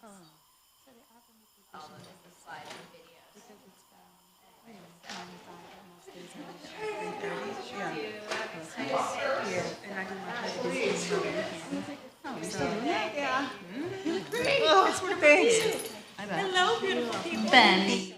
Oh, look at the slides and videos. Yeah. You have a nice Yeah, and I do my practice on the weekend. Oh, you're So, still doing that? yeah. Great. Oh, thanks. I bet. Hello, beautiful people. Ben.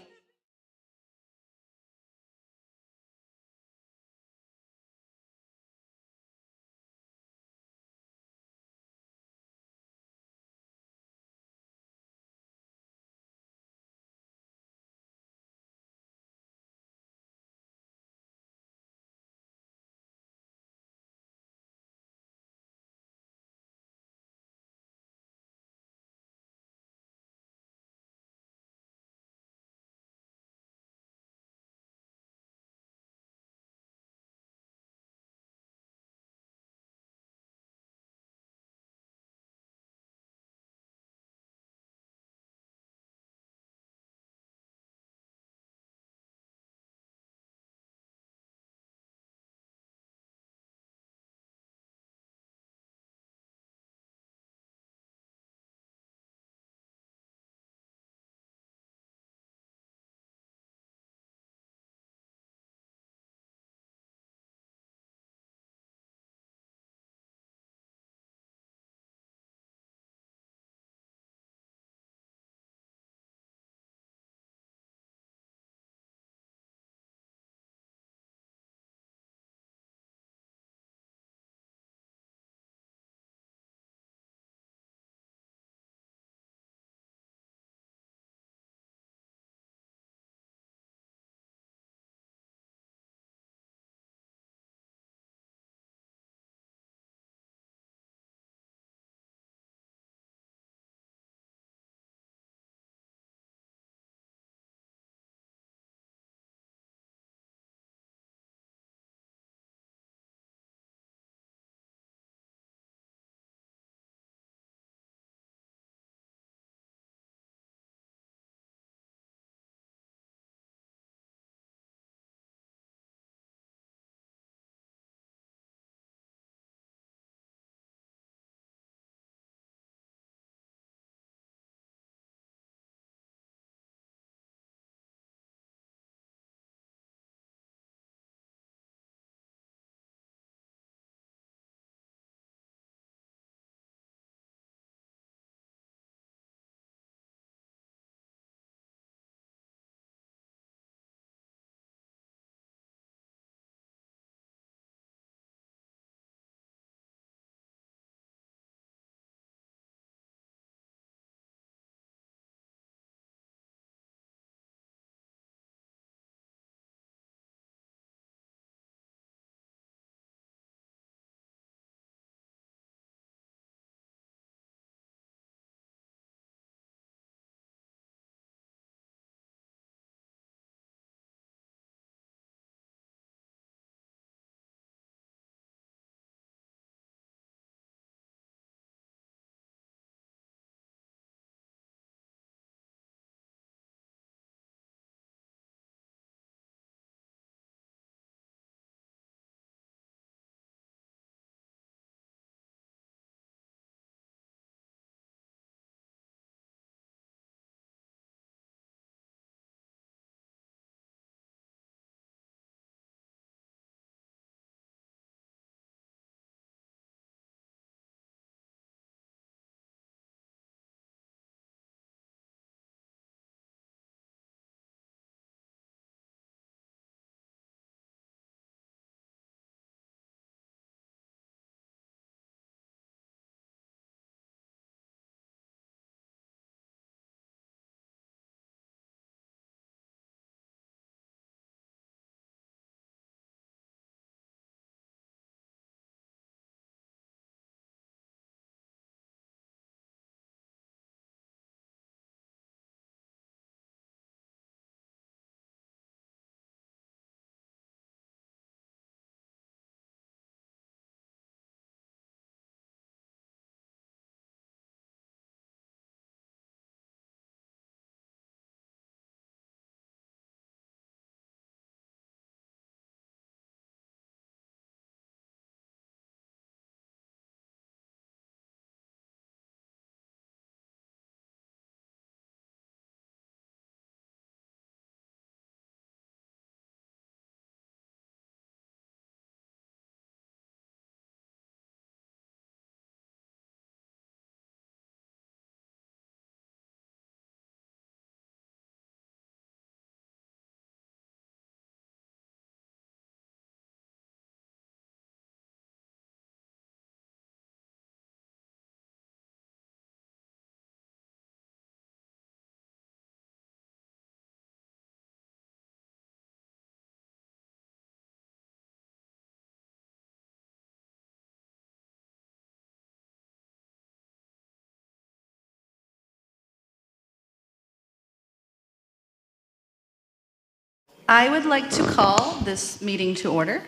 I would like to call this meeting to order.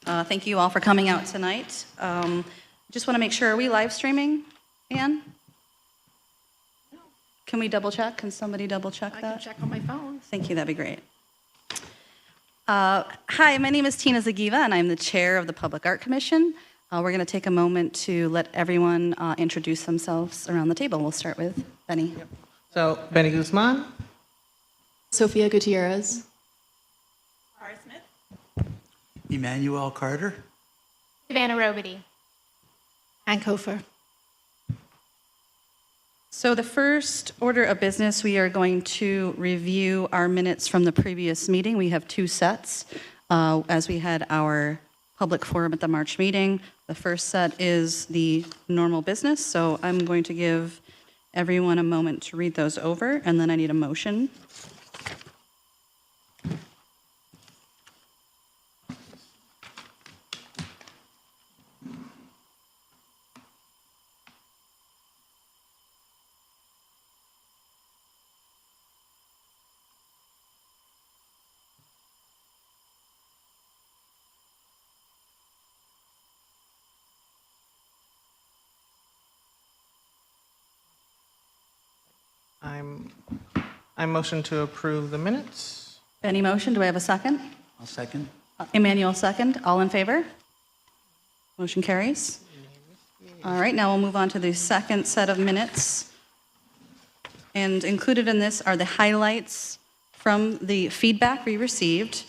Thank you all for coming out tonight. Just want to make sure, are we live streaming, Ann? Can we double check? Can somebody double check that? I can check on my phone. Thank you, that'd be great. Hi, my name is Tina Zagiva, and I'm the chair of the Public Art Commission. We're going to take a moment to let everyone introduce themselves around the table. We'll start with Benny. So, Benny Guzman. Sofia Gutierrez. Emmanuel Carter. Savannah Robity. Ann Kofer. So the first order of business, we are going to review our minutes from the previous meeting. We have two sets. As we had our public forum at the March meeting, the first set is the normal business. So I'm going to give everyone a moment to read those over, and then I need a motion. I motion to approve the minutes. Any motion? Do I have a second? I'll second. Emmanuel, second. All in favor? Motion carries. All right, now we'll move on to the second set of minutes. And included in this are the highlights from the feedback we received,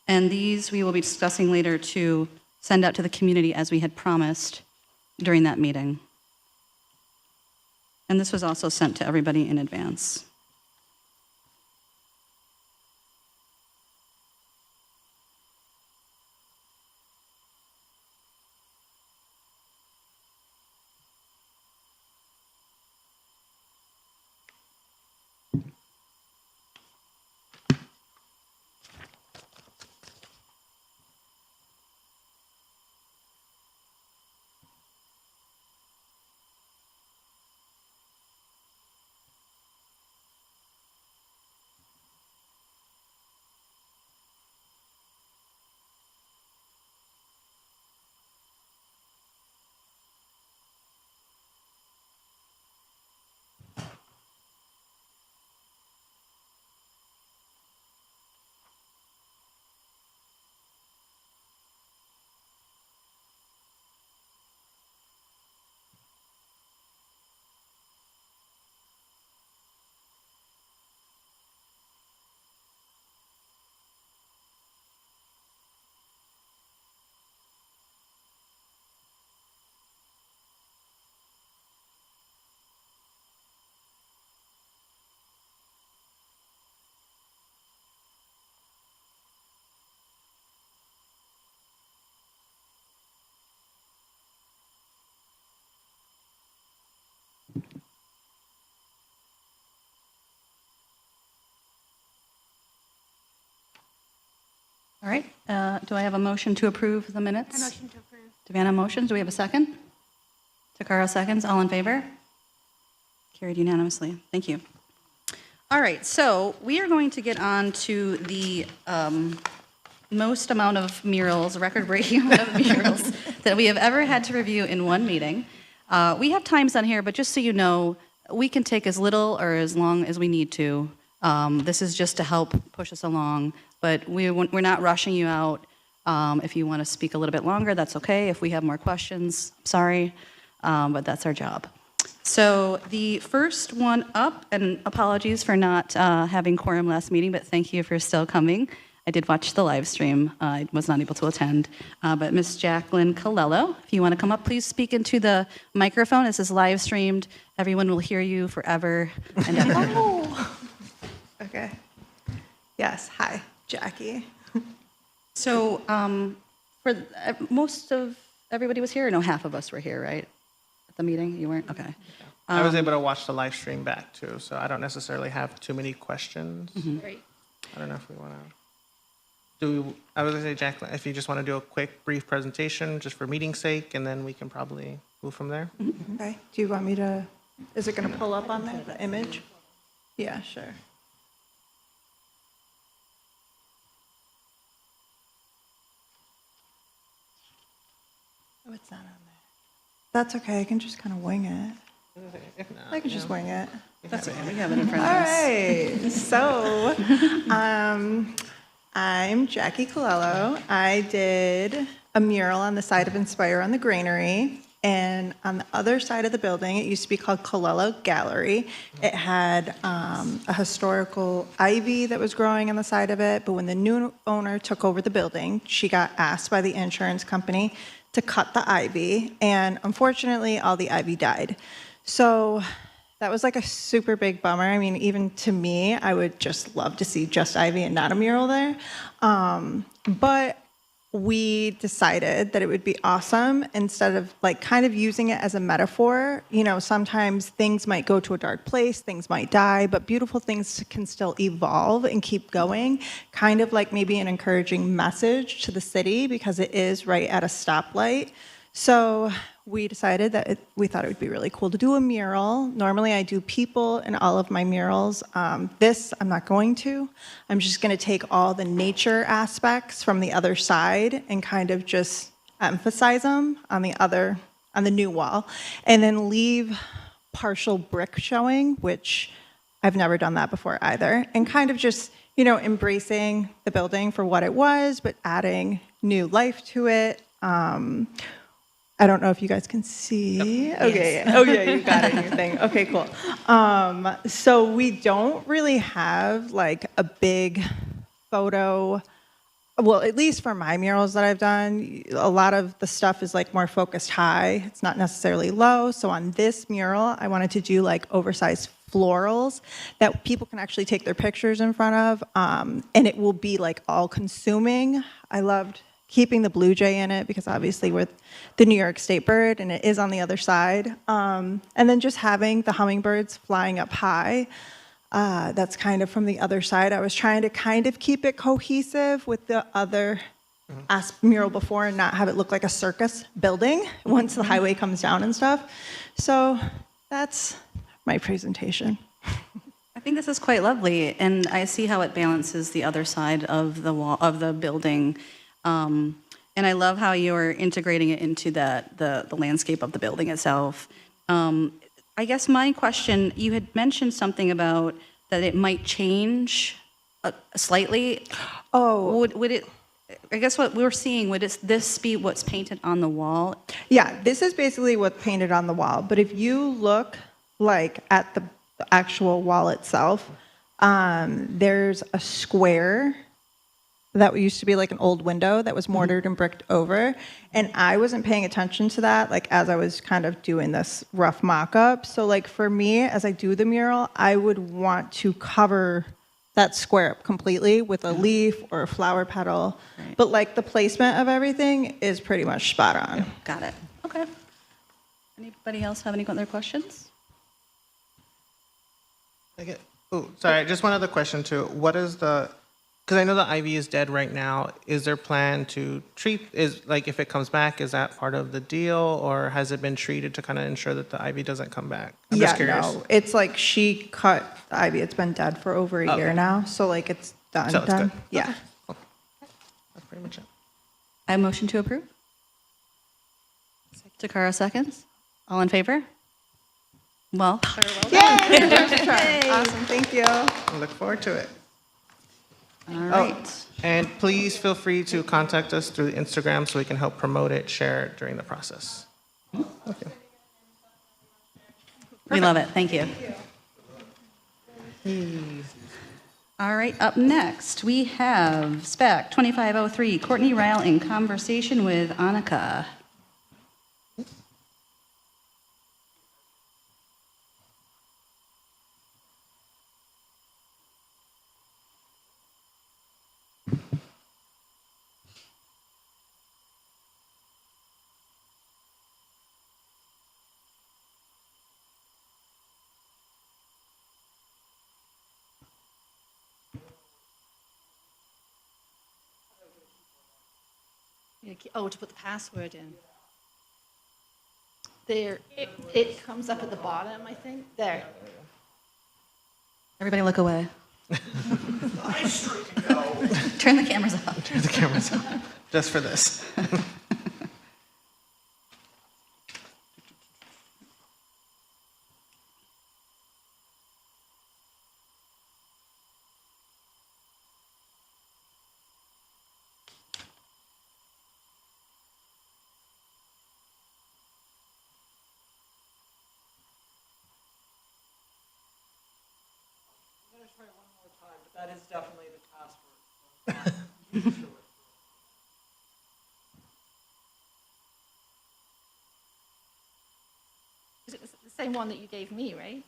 and these we will be discussing later to send out to the community as we had promised during that meeting. And this was also sent to everybody in advance. All right, do I have a motion to approve the minutes? I motion to approve. Savannah motions, do we have a second? Takara seconds, all in favor? Carried unanimously, thank you. All right, so we are going to get on to the most amount of murals, record-breaking amount of murals that we have ever had to review in one meeting. We have times on here, but just so you know, we can take as little or as long as we need to. This is just to help push us along, but we're not rushing you out. If you want to speak a little bit longer, that's okay. If we have more questions, sorry, but that's our job. So the first one up, and apologies for not having quorum last meeting, but thank you for still coming. I did watch the live stream. I was not able to attend. But Miss Jacqueline Colello, if you want to come up, please speak into the microphone. This is live streamed. Everyone will hear you forever and ever. Oh. Okay. Yes. Hi, Jackie. So for most of everybody was here, or no, half of us were here, right? At the meeting? You weren't? Okay. I was able to watch the live stream back too, so I don't necessarily have too many questions. Great. I don't know if we want to. I was going to say, Jacqueline, if you just want to do a quick, brief presentation just for meeting's sake, and then we can probably move from there. Okay. Do you want me to? Is it going to pull up on there, the image? Yeah, sure. It's not on there. That's okay, I can just kind of wing it. If not, I can just wing it. That's okay, we have it in front All of us. right, so I'm Jackie Colello. I did a mural on the side of Inspire on the Granary, and on the other side of the building, it used to be called Colello Gallery. It had a historical ivy that was growing on the side of it, but when the new owner took over the building, she got asked by the insurance company to cut the ivy, and unfortunately, all the ivy died. So that was like a super big bummer. I mean, even to me, I would just love to see just ivy and not a mural there. But we decided that it would be awesome, instead of like kind of using it as a metaphor. You know, sometimes things might go to a dark place, things might die, but beautiful things can still evolve and keep going. Kind of like maybe an encouraging message to the city, because it is right at a stoplight. So we decided that we thought it would be really cool to do a mural. Normally I do people in all of my murals. This I'm not going to. I'm just going to take all the nature aspects from the other side and kind of just emphasize them on the new wall, and then leave partial brick showing, which I've never done that before either, and kind of just, you know, embracing the building for what it was, but adding new life to it. I don't know if you guys can see. Yep. Okay. Yes. Oh, yeah, you got it in your thing. Okay, cool. So we don't really have like a big photo. Well, at least for my murals that I've done, a lot of the stuff is like more focused high. It's not necessarily low. So on this mural, I wanted to do like oversized florals that people can actually take their pictures in front of. And it will be like all consuming. I loved keeping the blue jay in it, because obviously we're the New York State bird and it is on the other side. And then just having the hummingbirds flying up high. That's kind of from the other side. I was trying to kind of keep it cohesive with the other mural before and not have it look like a circus building once the highway comes down and stuff. So that's my presentation. I think this is quite lovely, and I see how it balances the other side of the wall of the building. And I love how you're integrating it into the landscape of the building itself. I guess my question, you had mentioned something about that it might change slightly. Oh. Would it, I guess what we're seeing, would this be what's painted on the wall? Yeah, this is basically what's painted on the wall. But if you look like at the actual wall itself, there's a square that used to be like an old window that was mortared and bricked over. And I wasn't paying attention to that, like as I was kind of doing this rough mock-up. So like for me, as I do the mural, I would want to cover that square up completely with a leaf or a flower petal. Right. But like the placement of everything is pretty much spot on. Got it. Okay. Anybody else have any other questions? Oh, sorry, just one other question too. What is because I know the ivy is dead right now. Is there plan to like if it comes back, is that part of the deal, or has it been treated to kind of ensure that the ivy doesn't come back? I'm just curious. No, it's like she cut the ivy. It's been dead for over a year now, so like it's done. So it's done. good. Yeah. That's pretty much it. I motion to approve. Takara seconds. All in favor? Well, Yay! First try. Awesome. Thank you. I look forward to it. all right. And please feel free to contact us through Instagram so we can help promote it, share it during the process. Okay. We love it. Thank you. All right, up next, we have SPEC 2503, Courtney Ryle in conversation with Annika. Oh, to put the password in. There, it comes up at the bottom, I think. There. Everybody look away. Turn the cameras off. Turn the cameras on, just for this. time, but that is definitely the password. Is it the same one that you gave me, right?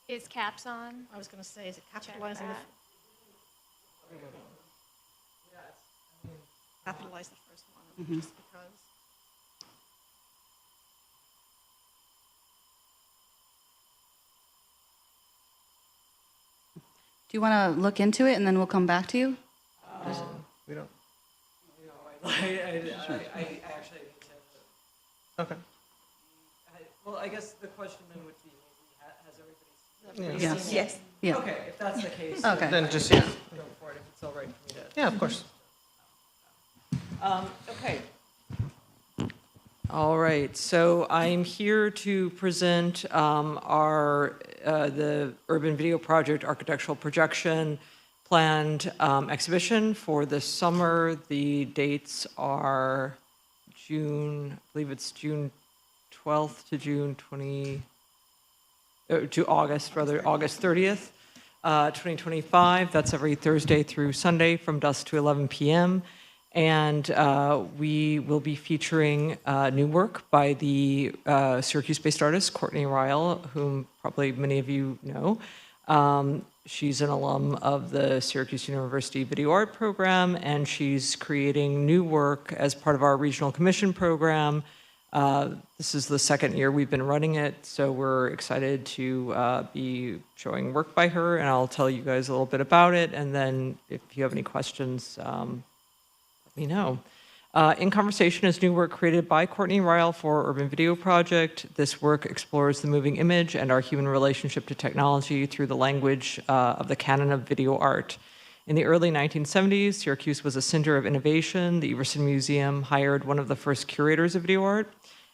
Is caps on? I was going to say, is it Check capitalizing that. capitalize the first one, just because? Do you want to look into it and then we'll come back to you? We don't, I actually need to. okay. Well, I guess the question then would be, maybe has Yeah. everybody Yes. seen it? Yes. Yeah. Okay, if that's the case. Okay. Then just, yeah, Go for it, if it's all right for me to. yeah, of course. Okay. All right, so I'm here to present the Urban Video Project Architectural Projection planned exhibition for this summer. The dates are June, I believe it's June 12th to June 20, to August, rather, August 30th, 2025. That's every Thursday through Sunday from dusk to 11 p.m. And we will be featuring new work by the Syracuse-based artist, Courtney Ryle, whom probably many of you know. She's an alum of the Syracuse University Video Art Program, and she's creating new work as part of our Regional Commission program. This is the second year we've been running it, so we're excited to be showing work by her, and I'll tell you guys a little bit about it, and then if you have any questions, let me know. In Conversation is new work created by Courtney Ryle for Urban Video Project. This work explores the moving image and our human relationship to technology through the language of the canon of video art. In the early 1970s, Syracuse was a center of innovation. The Everson Museum hired one of the first curators of video art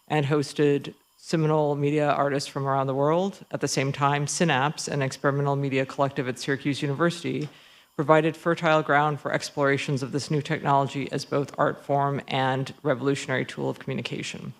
and hosted seminal media artists from around the world. At the same time, Synapse, an experimental media collective at Syracuse University, provided fertile ground for explorations of this new technology as both art form and revolutionary tool of communication.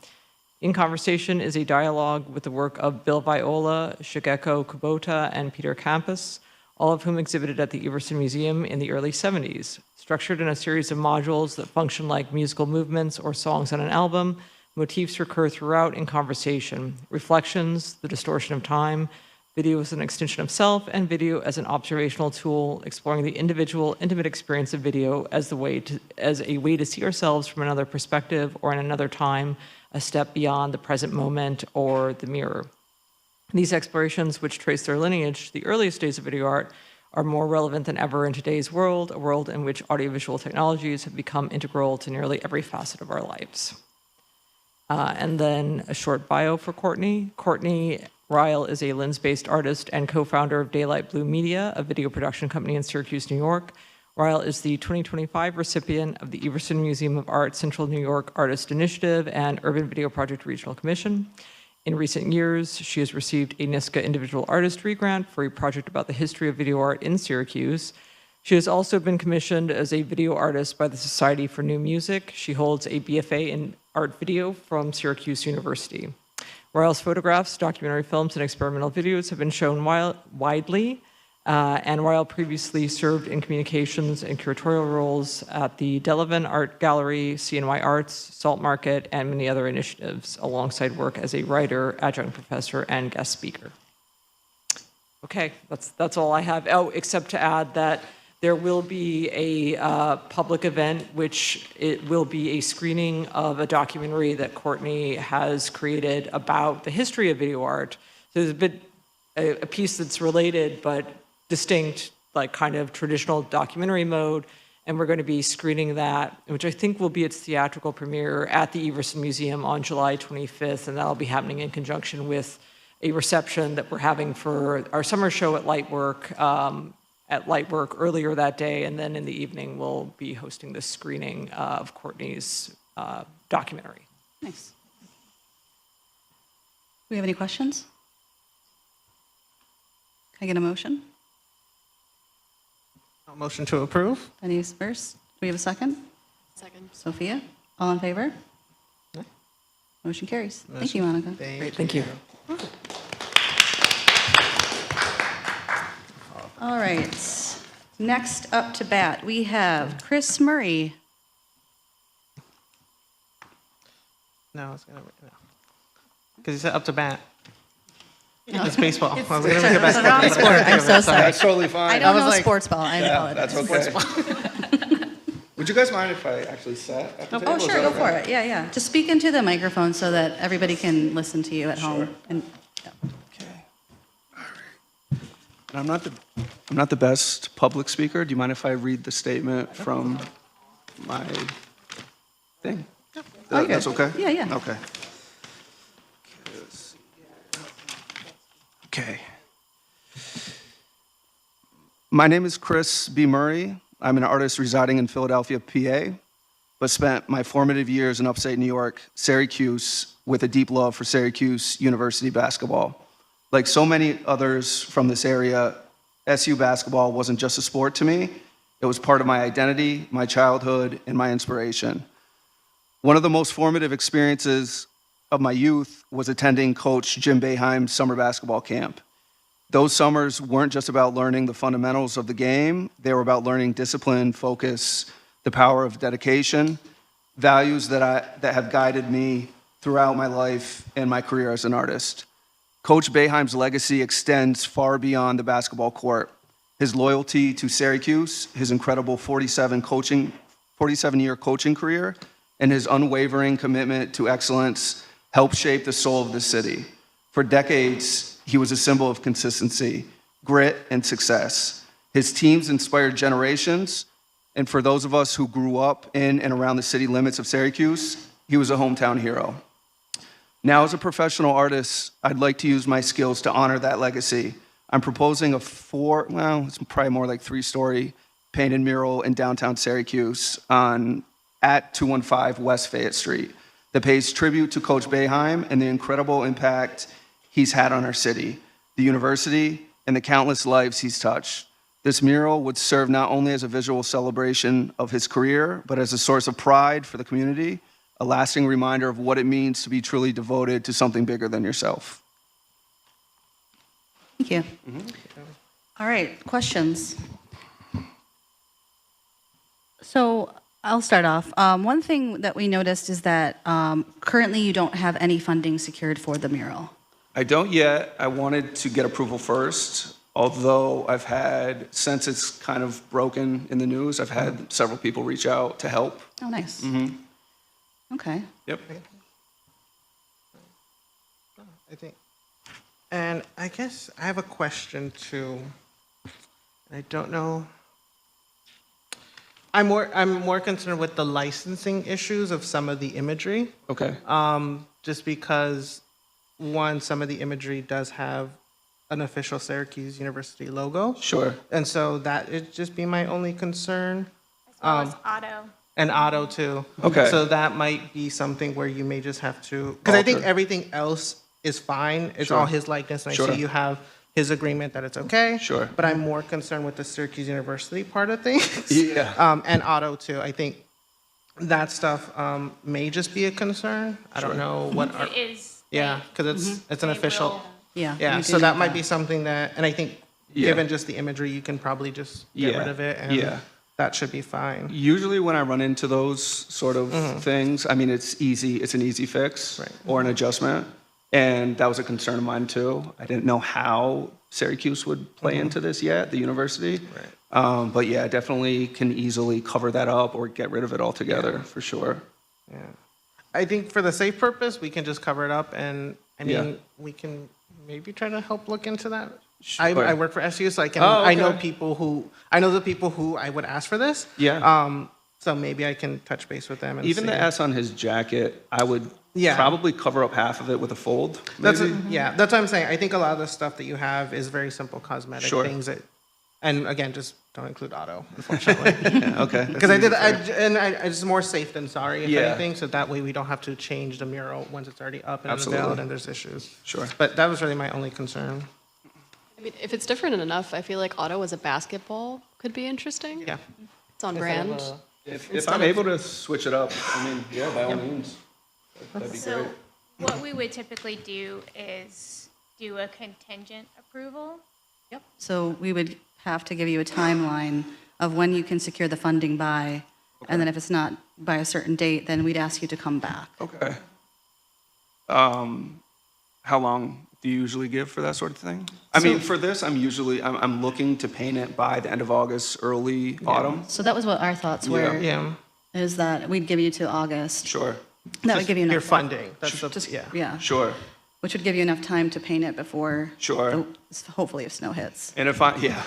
In Conversation is a dialogue with the work of Bill Viola, Shigeko Kubota, and Peter Campus, all of whom exhibited at the Everson Museum in the early 70s. Structured in a series of modules that function like musical movements or songs on an album, motifs recur throughout in Conversation: reflections, the distortion of time, video as an extension of self, and video as an observational tool, exploring the individual, intimate experience of video as a way to see ourselves from another perspective or in another time, a step beyond the present moment or the mirror. These explorations, which trace their lineage to the earliest days of video art, are more relevant than ever in today's world, a world in which audiovisual technologies have become integral to nearly every facet of our lives. And then a short bio for Courtney. Courtney Ryle is a lens-based artist and co-founder of Daylight Blue Media, a video production company in Syracuse, New York. Ryle is the 2025 recipient of the Everson Museum of Art Central New York Artist Initiative and Urban Video Project Regional Commission. In recent years, she has received a NISCA Individual Artistry Grant for a project about the history of video art in Syracuse. She has also been commissioned as a video artist by the Society for New Music. She holds a BFA in art video from Syracuse University. Ryle's photographs, documentary films, and experimental videos have been shown widely, and Ryle previously served in communications and curatorial roles at the Delavan Art Gallery, CNY Arts, Salt Market, and many other initiatives, alongside work as a writer, adjunct professor, and guest speaker. Okay, that's all I have. Oh, except to add that there will be a public event, which it will be a screening of a documentary that Courtney has created about the history of video art. So there's a piece that's related but distinct, like kind of traditional documentary mode, and we're going to be screening that, which I think will be its theatrical premiere at the Everson Museum on July 25th, and that'll be happening in conjunction with a reception that we're having for our summer show at Lightwork earlier that day, and then in the evening we'll be hosting this screening of Courtney's documentary. Nice. Do we have any questions? Can I get a motion? Motion to approve? Denise first. Do we have a second? Second. Sophia? All in favor? Motion carries. Thank you, Monica. Great, thank you. All right. Next up to bat, we have Chris Murray. No, it's gonna, no. Because you said up to bat. It's baseball. I was gonna make it It's the wrong basketball. sport. I'm so sorry. That's totally I fine. don't was know like- sports ball. I apologize. That's okay. Would you guys mind if I actually sat at the table? Oh, Is sure, that go okay? for it. Yeah, yeah. Just speak into the microphone so that everybody can listen to you at home. And yeah. Okay. All right. And I'm not the best public speaker. Do you mind if I read the statement from my thing? Oh, you're That's good. okay? Yeah, yeah. Okay. Okay. My name is Chris B. Murray. I'm an artist residing in Philadelphia, PA, but spent my formative years in upstate New York, Syracuse, with a deep love for Syracuse University basketball. Like so many others from this area, SU basketball wasn't just a sport to me. It was part of my identity, my childhood, and my inspiration. One of the most formative experiences of my youth was attending Coach Jim Boeheim's summer basketball camp. Those summers weren't just about learning the fundamentals of the game. They were about learning discipline, focus, the power of dedication, values that have guided me throughout my life and my career as an artist. Coach Boeheim's legacy extends far beyond the basketball court. His loyalty to Syracuse, his incredible 47-year coaching career, and his unwavering commitment to excellence helped shape the soul of the city. For decades, he was a symbol of consistency, grit, and success. His teams inspired generations, and for those of us who grew up in and around the city limits of Syracuse, he was a hometown hero. Now, as a professional artist, I'd like to use my skills to honor that legacy. I'm proposing it's probably more like 3-story painted mural in downtown Syracuse at 215 West Fayette Street that pays tribute to Coach Boeheim and the incredible impact he's had on our city, the university, and the countless lives he's touched. This mural would serve not only as a visual celebration of his career, but as a source of pride for the community, a lasting reminder of what it means to be truly devoted to something bigger than yourself. Thank you. All right, questions? So I'll start off. One thing that we noticed is that currently you don't have any funding secured for the mural. I don't yet. I wanted to get approval first, although since it's kind of broken in the news, I've had several people reach out to help. Oh, nice. Okay. Yep. I think. And I guess I have a question too. I don't know. I'm more concerned with the licensing issues of some of the imagery. Okay. Just because one, some of the imagery does have an official Syracuse University logo. Sure. And so that would just be my only concern. As well as auto. And auto too. Okay. So that might be something where you may just have to, because I think Alter. everything else is fine. It's Sure. all his likeness, and I Sure. see you have his agreement that it's okay. Sure. But I'm more concerned with the Syracuse University part of things. Yeah. And auto too. I think that stuff may just be a concern. I don't know what. Our, It is. yeah, because it's an they official. will- Yeah. Yeah, we so do that need might be something that, and I think Yeah. given just the imagery, you can probably just get Yeah. rid of it, and Yeah. that should be fine. Usually when I run into those sort of things, I mean, it's an easy fix Right. or an adjustment. And that was a concern of mine too. I didn't know how Syracuse would play into this yet, the university. Right. But yeah, definitely can easily cover that up or get rid of it altogether, for sure. Yeah. I think for the safe purpose, we can just cover it up, and I mean, Yeah. we can maybe try to help look into that. Sure. I work for SU, so I can. Oh, I know okay. the people who I would ask for this. Yeah. So maybe I can touch base with them and Even see. the S on his jacket, I would Yeah. probably cover up half of it with a fold. That's maybe. yeah. That's what I'm saying. I think a lot of the stuff that you have is very simple cosmetic Sure. things that, and again, just don't include auto, unfortunately. Yeah, okay. Because I it's more safe than sorry, if Yeah. anything, so that way we don't have to change the mural once it's already up and Absolutely. unveiled and there's issues. Sure. But that was really my only concern. mean, if it's different enough, I feel like auto as a basketball could be interesting. Yeah. It's on Instead of brand. If I'm able to switch it up, I mean, yeah, by all means. That'd be So great. what we would typically do is do a contingent approval. Yep. So we would have to give you a timeline of when you can secure the funding by, and then if it's not by a certain date, then we'd ask you to come back. Okay. How long do you usually give for that sort of thing? I mean, for this, I'm looking to paint it by the end of August, early autumn. So that was what our thoughts were, Yeah. is that we'd give you to August. Sure, That would give you enough. Your funding. That's the, Just, yeah. yeah, sure, which would give you enough time to paint it before. Sure. Hopefully if snow hits. and if yeah,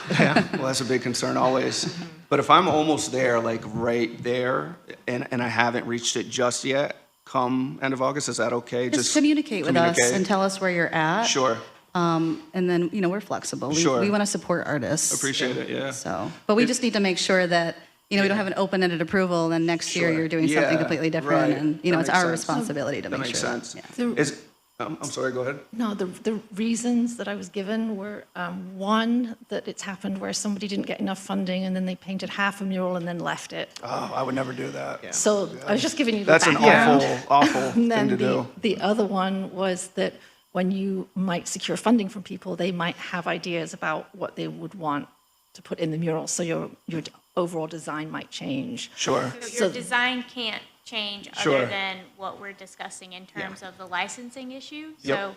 well, that's a big concern always. But if I'm almost there, like right there, and I haven't reached it just yet, come end of August, is that okay? Just communicate with us communicate? and tell us where you're at. Sure, And then, we're flexible. Sure. We want to support artists. appreciate it, yeah. So, but we just need to make sure that, we don't have an open-ended approval, then next year Sure. you're doing something Yeah, completely different. right. And, That it's makes our sense. responsibility to That make makes sure. sense. Yeah. I'm sorry, go ahead. No, the reasons that I was given were, one, that it's happened where somebody didn't get enough funding and then they painted half a mural and then left it. Oh, I would never do that. So I was just giving you the That's an background. awful And thing then to do. the other one was that when you might secure funding from people, they might have ideas about what they would want to put in the mural. So your overall design might change. Sure, So your So- design can't change Sure. other than what we're discussing in terms of the licensing issue. Yep. So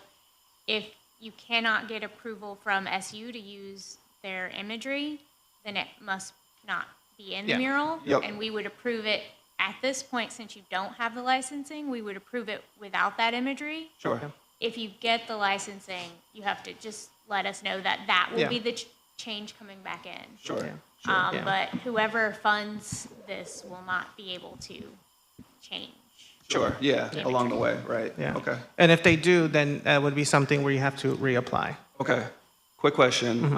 if you cannot get approval from SU to use their imagery, then it must not be in the Yeah. mural. Yep. And we would approve it at this point, since you don't have the licensing, we would approve it without that imagery. sure. If you get the licensing, you have to just let us know that that will Yeah. be the change coming back in. Sure. Yeah. But whoever funds this will not be able to change. Sure, yeah, along the way, right? Yeah. Okay. And if they do, then that would be something where you have to reapply. Okay. Quick question.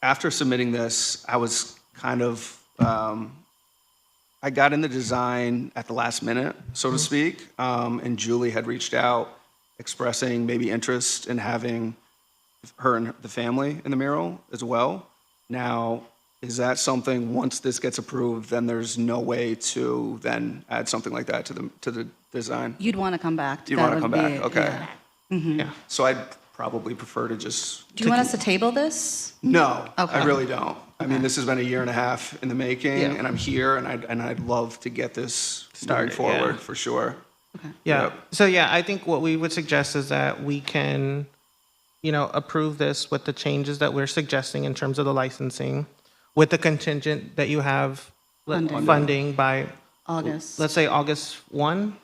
After submitting this, I was kind of, I got in the design at the last minute, so to speak, and Julie had reached out expressing maybe interest in having her and the family in the mural as well. Now, is that something, once this gets approved, then there's no way to then add something like that to the design? You'd want to come back. You'd That want to would come be- back, okay. yeah. Yeah. So I'd probably prefer to just. Do you want us to table this? No, I Okay. really don't. I mean, this has been a year and a half in the making, Yeah. and I'm here, and I'd love to get this Started, moving forward, yeah. for sure. Yeah. Yep. So yeah, I think what we would suggest is that we can, approve this with the changes that we're suggesting in terms of the licensing, with the contingent that you have funding by, August? let's say August 1.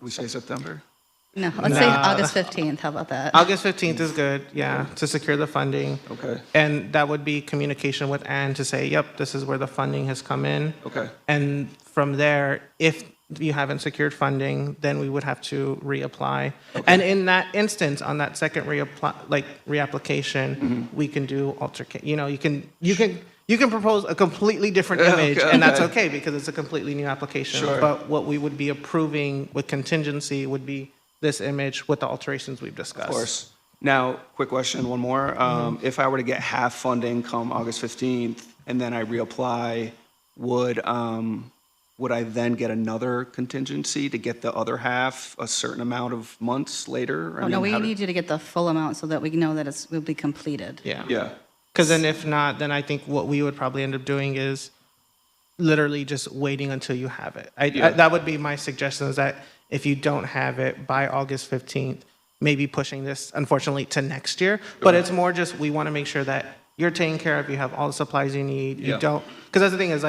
We say September? No, let's say August 15th. How about that? August 15th is good, yeah, to secure the funding. Okay, And that would be communication with Ann to say, yep, this is where the funding has come in. okay, And from there, if you haven't secured funding, then we would have to reapply. And in that instance, on that second reapplication, we can do you can propose a completely different image, Okay. and that's okay because it's a completely new application. Sure. But what we would be approving with contingency would be this image with the alterations we've discussed. of course. Now, quick question, one more. If I were to get half funding come August 15th, and then I reapply, would I then get another contingency to get the other half a certain amount of months later? Oh, no, we how need you to get the full amount so that we know that it will be completed. Yeah. Yeah, Because then if not, then I think what we would probably end up doing is literally just waiting until you have it. That would be my suggestion, is that if you don't have it by August 15th, maybe pushing this, unfortunately, to next year. But it's more just, we want to make sure that you're taken care of, you have all the supplies you need, you Yeah. don't, because that's the thing is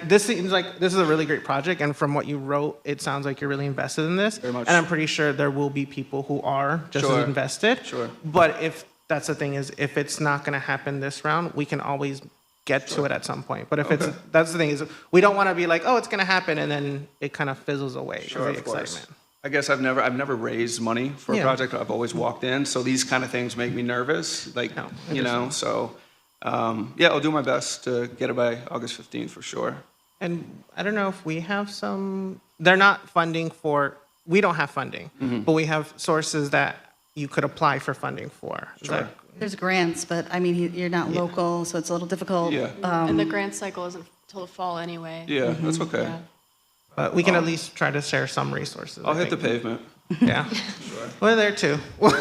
this seems like this is a really great project, and from what you wrote, it sounds like you're really invested in this. Very much. And I'm pretty sure there will be people who are just Sure. as invested. Sure. But if that's the thing is, if it's not going to happen this round, we can always get to it at some point. But if that's the thing is, we don't want to be like, oh, it's going to happen, and then it kind of fizzles away. sure, of the of course. excitement. I guess I've never raised money for a Yeah. project. I've always walked in, so these kind of things make me nervous. Like, No, so yeah, I'll do my best to get it by August 15th for sure. And I don't know if we have some, they're not funding for, we don't have funding, but we have sources that you could apply for funding for. Is that- There's grants, but I mean, you're not local, so it's a little difficult. Yeah. And the grant cycle isn't till the fall anyway. Yeah, that's okay. Yeah. But we can at least try to share some resources. I'll I hit the think. pavement. Yeah. We're there too. But the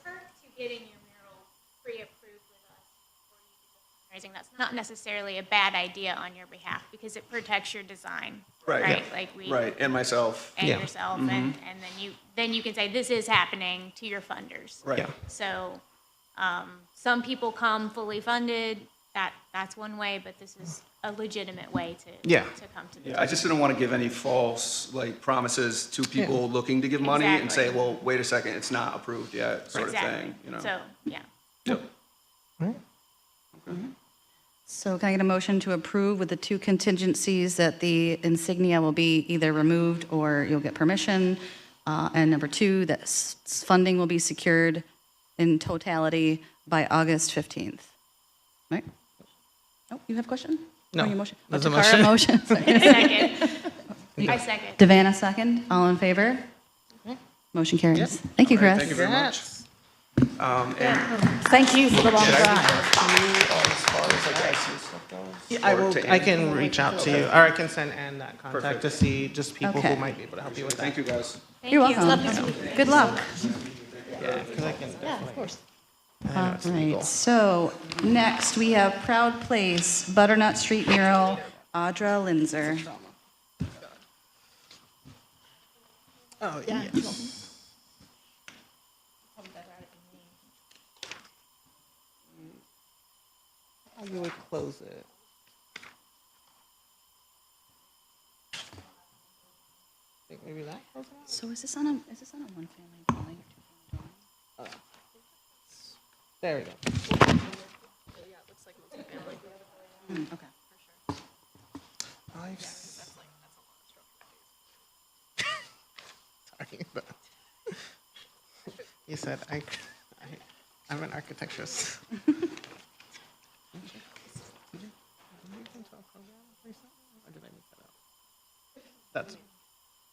perk to getting your mural pre-approved with us before you do the fundraising, that's not necessarily a bad idea on your behalf because it protects your design. Right. Like we. Right, and myself. And Yeah. yourself, and then you can say, this is happening to your funders. Right. Yeah. So, some people come fully funded, that's one way, but this is a legitimate way to Yeah. to come to the Yeah, I just didn't want to give any false, like, promises to people looking to give money and say, Exactly. well, wait a second, it's not approved yet, sort of Exactly. thing, you know? So, yeah. Yep. So can I get a motion to approve with the two contingencies that the insignia will be either removed or you'll get permission? And number two, that funding will be secured in totality by August 15th. Right? Oh, you have a question? No, Oh, your motion. there's a Takara, motion. Sorry. Second. I second. Devana, second. All in favor? Motion carries. Thank you, All right, Chris. Thank you very much. And Thank you for the long drive. as far as like IC stuff goes? Yeah, or to I Ann? can reach out to you, or I can send Ann that contact Perfect. to see just people Okay. who might be able to help you with that. Thank you, guys. Thank You're you. welcome. Good luck. Yeah, because I can Yeah, of course. I know it's legal. Right, so next we have Proud Place, Butternut Street mural, Audra Linzer. Oh, yeah. How you would close it? Think maybe that close it? So is this on a one-family dwelling or two-family dwelling? There we go. Okay. Sorry, but you said I'm an architecturist.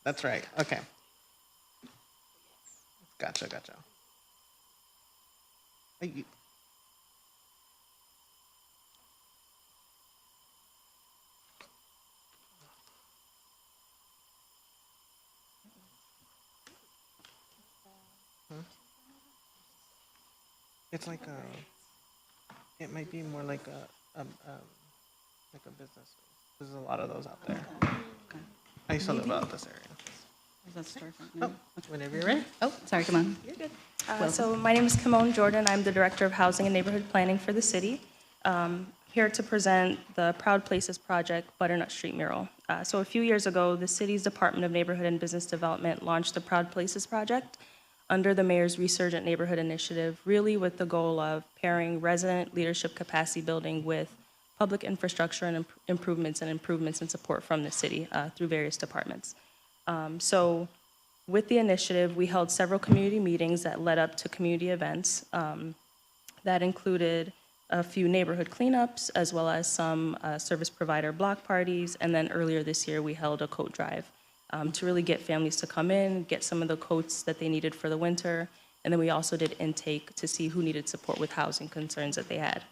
That's right. Okay. Gotcha. You- It's like it might be more like a business. There's a lot of those out there. I used to live out this area. Is that storefront? Oh, whenever you're ready. Oh, sorry, come on. So my name is Kimone Jordan. I'm the Director of Housing and Neighborhood Planning for the city. Here to present the Proud Places Project Butternut Street mural. So a few years ago, the city's Department of Neighborhood and Business Development launched the Proud Places Project under the mayor's Resurgent Neighborhood Initiative, really with the goal of pairing resident leadership capacity building with public infrastructure and improvements and support from the city through various departments. So with the initiative, we held several community meetings that led up to community events that included a few neighborhood cleanups, as well as some service provider block parties, and then earlier this year, we held a coat drive to really get families to come in, get some of the coats that they needed for the winter, and then we also did intake to see who needed support with housing concerns that they had.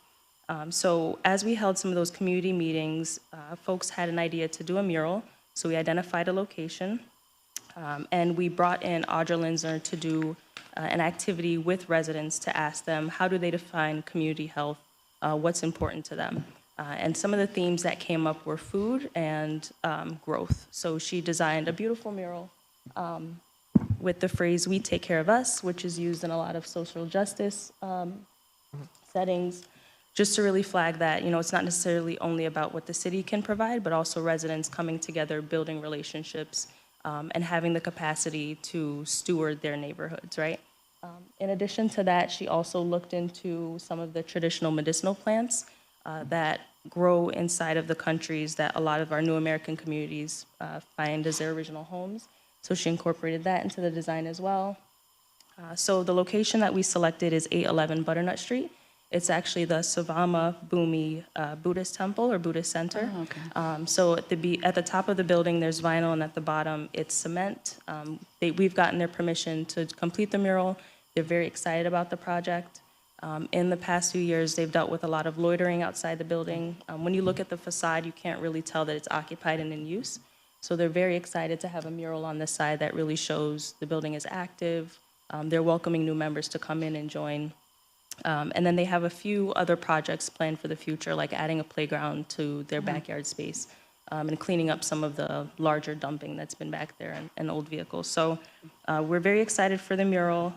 So as we held some of those community meetings, folks had an idea to do a mural, so we identified a location, and we brought in Audra Linzer to do an activity with residents to ask them, how do they define community health, what's important to them? And some of the themes that came up were food and growth. So she designed a beautiful mural with the phrase, "We take care of us," which is used in a lot of social justice settings, just to really flag that, it's not necessarily only about what the city can provide, but also residents coming together, building relationships, and having the capacity to steward their neighborhoods, right? In addition to that, she also looked into some of the traditional medicinal plants that grow inside of the countries that a lot of our new American communities find as their original homes. So she incorporated that into the design as well. So the location that we selected is 811 Butternut Street. It's actually the Savama Bhumi Buddhist temple or Buddhist center. Oh, okay. So at the top of the building, there's vinyl, and at the bottom, it's cement. We've gotten their permission to complete the mural. They're very excited about the project. In the past few years, they've dealt with a lot of loitering outside the building. When you look at the facade, you can't really tell that it's occupied and in use. So they're very excited to have a mural on this side that really shows the building is active. They're welcoming new members to come in and join. And then they have a few other projects planned for the future, like adding a playground to their backyard space and cleaning up some of the larger dumping that's been back there and old vehicles. So we're very excited for the mural.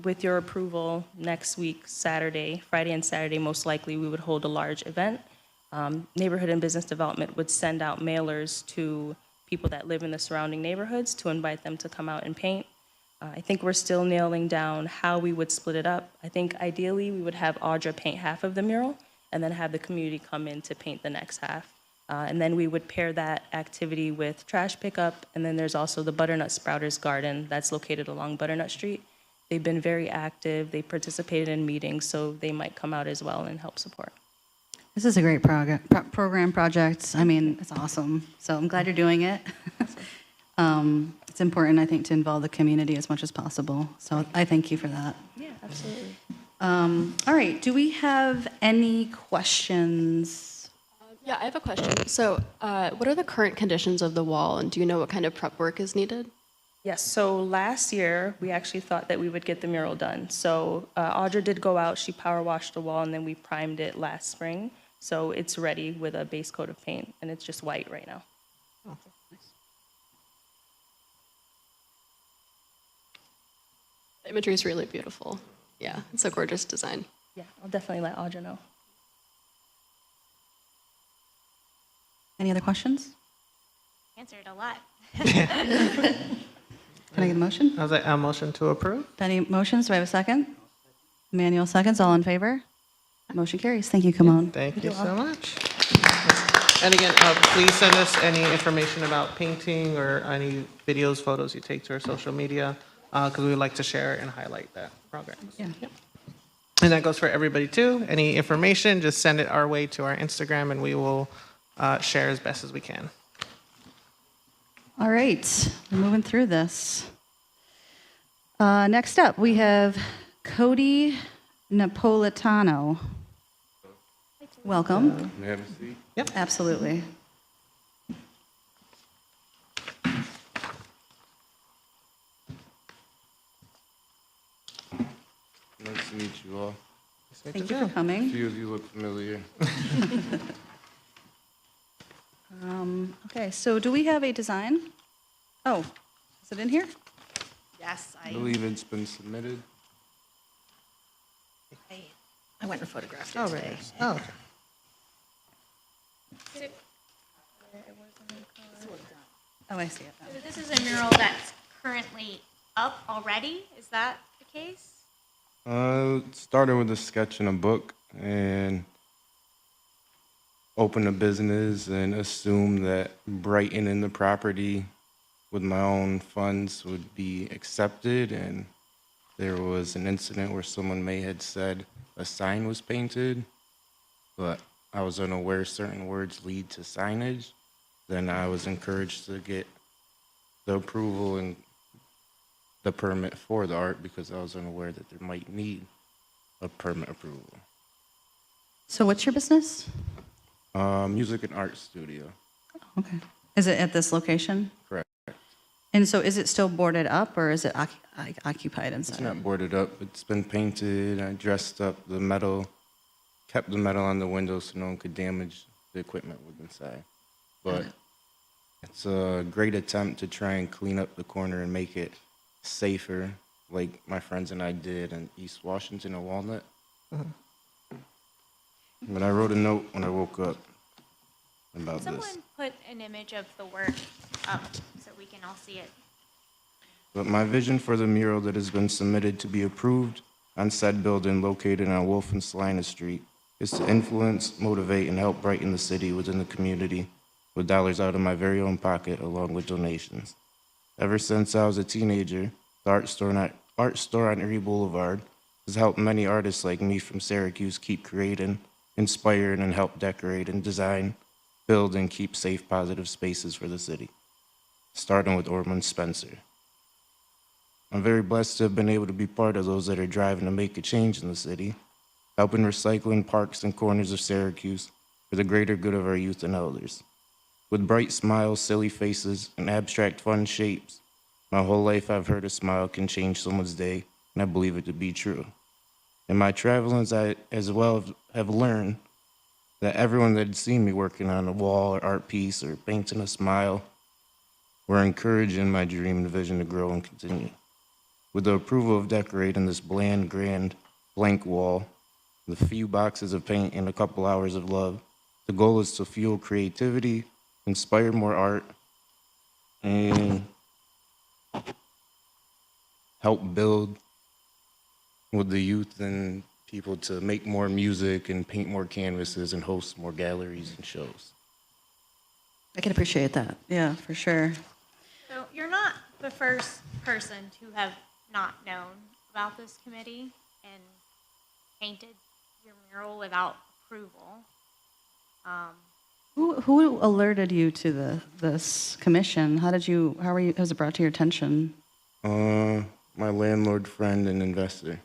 With your approval, next week, Friday and Saturday, most likely, we would hold a large event. Neighborhood and Business Development would send out mailers to people that live in the surrounding neighborhoods to invite them to come out and paint. I think we're still nailing down how we would split it up. I think ideally, we would have Audra paint half of the mural and then have the community come in to paint the next half. And then we would pair that activity with trash pickup, and then there's also the Butternut Sprouters Garden that's located along Butternut Street. They've been very active. They participated in meetings, so they might come out as well and help support. This is a great program project. I mean, it's awesome. So I'm glad you're doing it. It's important, I think, to involve the community as much as possible. So I thank you for that. Yeah, absolutely. All right, do we have any questions? Yeah, I have a question. So what are the current conditions of the wall, and do you know what kind of prep work is needed? Yes, so last year, we actually thought that we would get the mural done. So Audra did go out, she power washed the wall, and then we primed it last spring. So it's ready with a base coat of paint, and it's just white right now. The imagery is really beautiful. Yeah, it's a gorgeous design. Yeah, I'll definitely let Audra know. Any other questions? Answered a lot. Can I get a motion? I was like, a motion to approve? Any motions? Do I have a second? Emmanuel seconds. All in favor? Motion carries. Thank you, Kimon. Thank you so much. And again, please send us any information about painting or any videos, photos you take to our social media, because we would like to share and highlight that progress. Yeah. And that goes for everybody too. Any information, just send it our way to our Instagram, and we will share as best as we can. All right, we're moving through this. Next up, we have Cody Napolitano. Welcome. May I have a seat? Yep. Absolutely. Nice to meet you all. Thank you for A coming. few of you look familiar. Okay, so do we have a design? Oh, is it in here? Yes, I believe it's been submitted. I went and photographed it Oh, today. very nice. Oh, okay. Oh, I see it. So this is a mural that's currently up already, is that the case? It started with a sketch in a book and opened a business and assumed that brightening the property with my own funds would be accepted. And there was an incident where someone may had said a sign was painted, but I was unaware certain words lead to signage. Then I was encouraged to get the approval and the permit for the art because I was unaware that there might need a permit approval. So what's your business? Music and art studio, Okay. Is it at this location? correct. And so is it still boarded up or is it occupied It's inside? not boarded up, it's been painted, I dressed up the metal, kept the metal on the windows so no one could damage the equipment with inside. But it's a great attempt to try and clean up the corner and make it safer, like my friends and I did in East Washington and Walnut. But I wrote a note when I woke up about Someone this. put an image of the work up so we can all see it. But my vision for the mural that has been submitted to be approved on said building located on Wolf and Salina Street is to influence, motivate, and help brighten the city within the community with dollars out of my very own pocket along with donations. Ever since I was a teenager, the art store on Erie Boulevard has helped many artists like me from Syracuse keep creating, inspired, and help decorate and design, build, and keep safe, positive spaces for the city, starting with Ormond Spencer. I'm very blessed to have been able to be part of those that are driving to make a change in the city, helping recycling parks and corners of Syracuse for the greater good of our youth and elders. With bright smiles, silly faces, and abstract fun shapes, my whole life I've heard a smile can change someone's day, and I believe it to be true. In my travels, I as well have learned that everyone that had seen me working on a wall or art piece or painting a smile were encouraging my dream and vision to grow and continue. With the approval of decorating this bland, grand, blank wall, with a few boxes of paint and a couple hours of love, the goal is to fuel creativity, inspire more art, and help build with the youth and people to make more music and paint more canvases and host more galleries and shows. I can appreciate that. Yeah, for sure. So you're not the first person to have not known about this committee and painted your mural without approval. Who alerted you to this commission? How was it brought to your attention? My landlord friend and investor.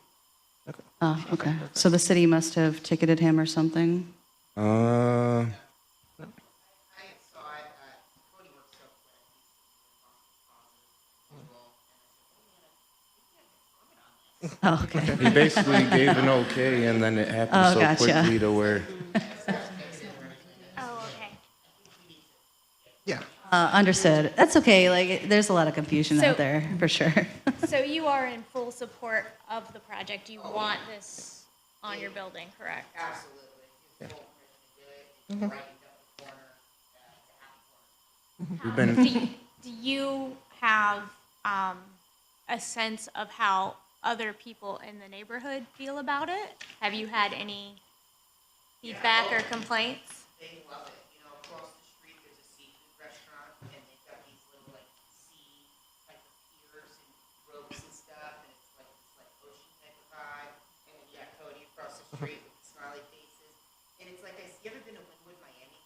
Oh, okay. So the city must have ticketed him or something? Oh, okay. He basically gave an okay, and then it happened Oh, so gotcha. quickly to where Oh, okay. Yeah. Understood. That's okay. Like, there's a lot of confusion So- out there, for sure. So you are in full support of the project. You want this on your building, correct? we've been. Do you have a sense of how other people in the neighborhood feel about it? Have you had any feedback or complaints? They love it. You know, across the street, there's a seafood restaurant, and they've got these little, like, sea type of piers and ropes and stuff, and it's like this, like, ocean type of vibe. And then you got Cody across the street with the smiley faces. And it's like, you ever been to Wynwood, Miami?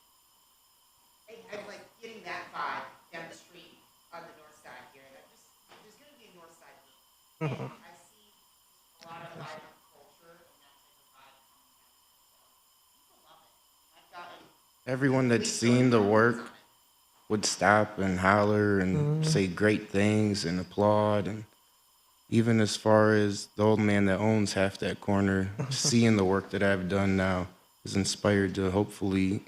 I'm like getting that vibe down the street on the north side here, and there's gonna be a north side heat. And I see a lot of vibrant culture and that type of vibe coming down. So people love it. I've gotten Everyone that's seen the work would stop and holler and say great things and applaud. And even as far as the old man that owns half that corner, seeing the work that I've done now is inspired to hopefully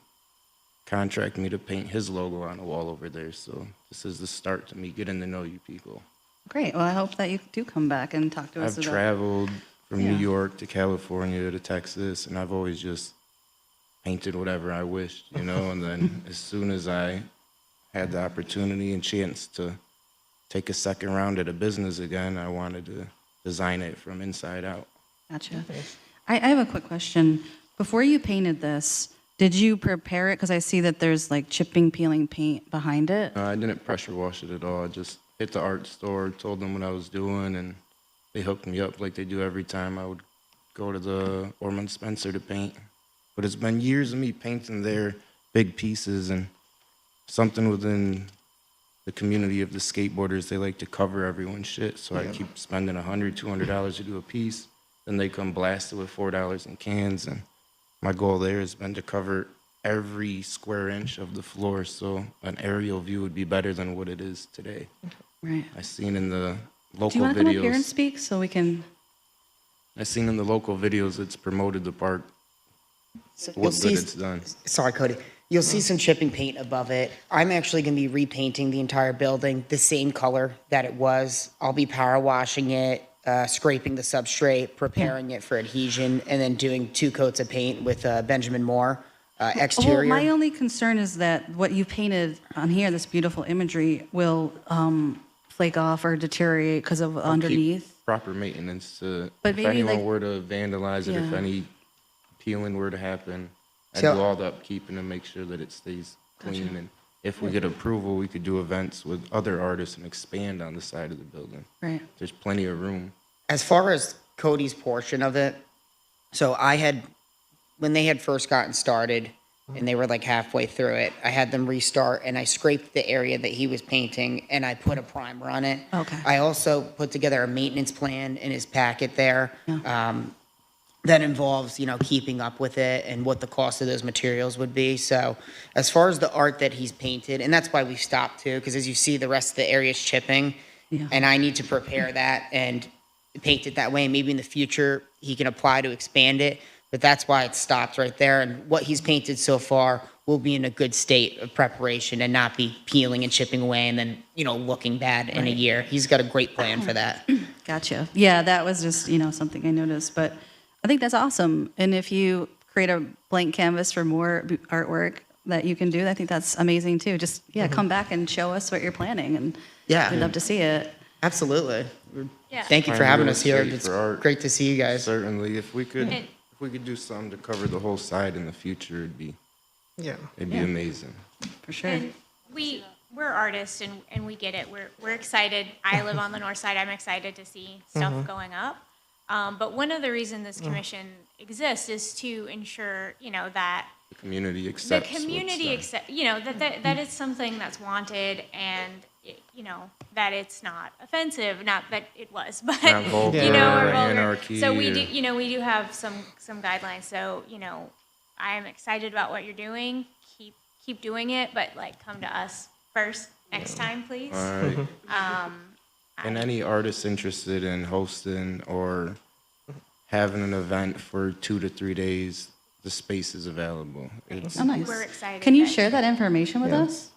contract me to paint his logo on a wall over there. So this is the start to me getting to know you people. Great. Well, I hope that you do come back and talk to us I've about traveled from Yeah. New York to California to Texas, and I've always just painted whatever I wished, you know. And then as soon as I had the opportunity and chance to take a second round at a business again, I wanted to design it from inside out. Gotcha. I have a quick question. Before you painted this, did you prepare it? Because I see that there's like chipping, peeling paint behind it. I didn't pressure wash it at all. I just hit the art store, told them what I was doing, and they hooked me up like they do every time I would go to the Ormond Spencer to paint. But it's been years of me painting their big pieces, and something within the community of the skateboarders, they like to cover everyone's shit. So I keep spending $100, $200 to do a piece. Then they come blasted with $4 in cans. And my goal there has been to cover every square inch of the floor, so an aerial view would be better than what it is today. Right. I seen in the Do local you want to come up here and videos. speak so we can? I seen in the local videos it's promoted the park. You'll What see, good it's done. sorry, Cody. You'll see some chipping paint above it. I'm actually going to be repainting the entire building the same color that it was. I'll be power washing it, scraping the substrate, preparing it for adhesion, and then doing 2 coats of paint with Benjamin Moore exterior. Well, my only concern is that what you painted on here, this beautiful imagery, will flake off or deteriorate because of I'll keep underneath. proper maintenance to, But if maybe, anyone like- were to vandalize it, if Yeah. any peeling were to happen, I'd So- do all the upkeeping and make sure that it stays clean. And if we get approval, we could do events with other artists and expand on the side of the building. Right. There's plenty of room. As far as Cody's portion of it. So when they had first gotten started and they were like halfway through it, I had them restart and I scraped the area that he was painting and I put a primer on it. Okay. I also put together a maintenance plan in his packet there. That involves, keeping up with it and what the cost of those materials would be. So as far as the art that he's painted, and that's why we stopped too, because as you see, the rest of the area is chipping. Yeah. And I need to prepare that and paint it that way. Maybe in the future, he can apply to expand it, but that's why it stopped right there. And what he's painted so far will be in a good state of preparation and not be peeling and chipping away and then, looking bad in a year. He's got a great plan for that. Gotcha. Yeah, that was just, something I noticed, but I think that's awesome. And if you create a blank canvas for more artwork that you can do, I think that's amazing too. Just, come back and show us what you're planning, and Yeah. we'd love to see it. Absolutely. Yeah. Thank you for Fine having real us here. estate It's for art. great to see you guys. Certainly, if we could, And- if we could do something to cover the whole side in the future, Yeah. it'd be amazing. For sure. And we're artists and we get it. We're excited. I live on the north side. I'm excited to see stuff going up. But one of the reasons this commission exists is to ensure, that The community the accepts. community accept, that it's something that's wanted and, that it's not offensive, not that it was, but, Not vulgar or or vulgar. anarchy So we or- do, we do have some guidelines. So, I'm excited about what you're doing. Keep doing it, but come to us first next time, please. All right. And any artists interested in hosting or having an event for 2 to 3 days, the space is available. It's Oh, nice. We're excited. Can you that- share that information with us?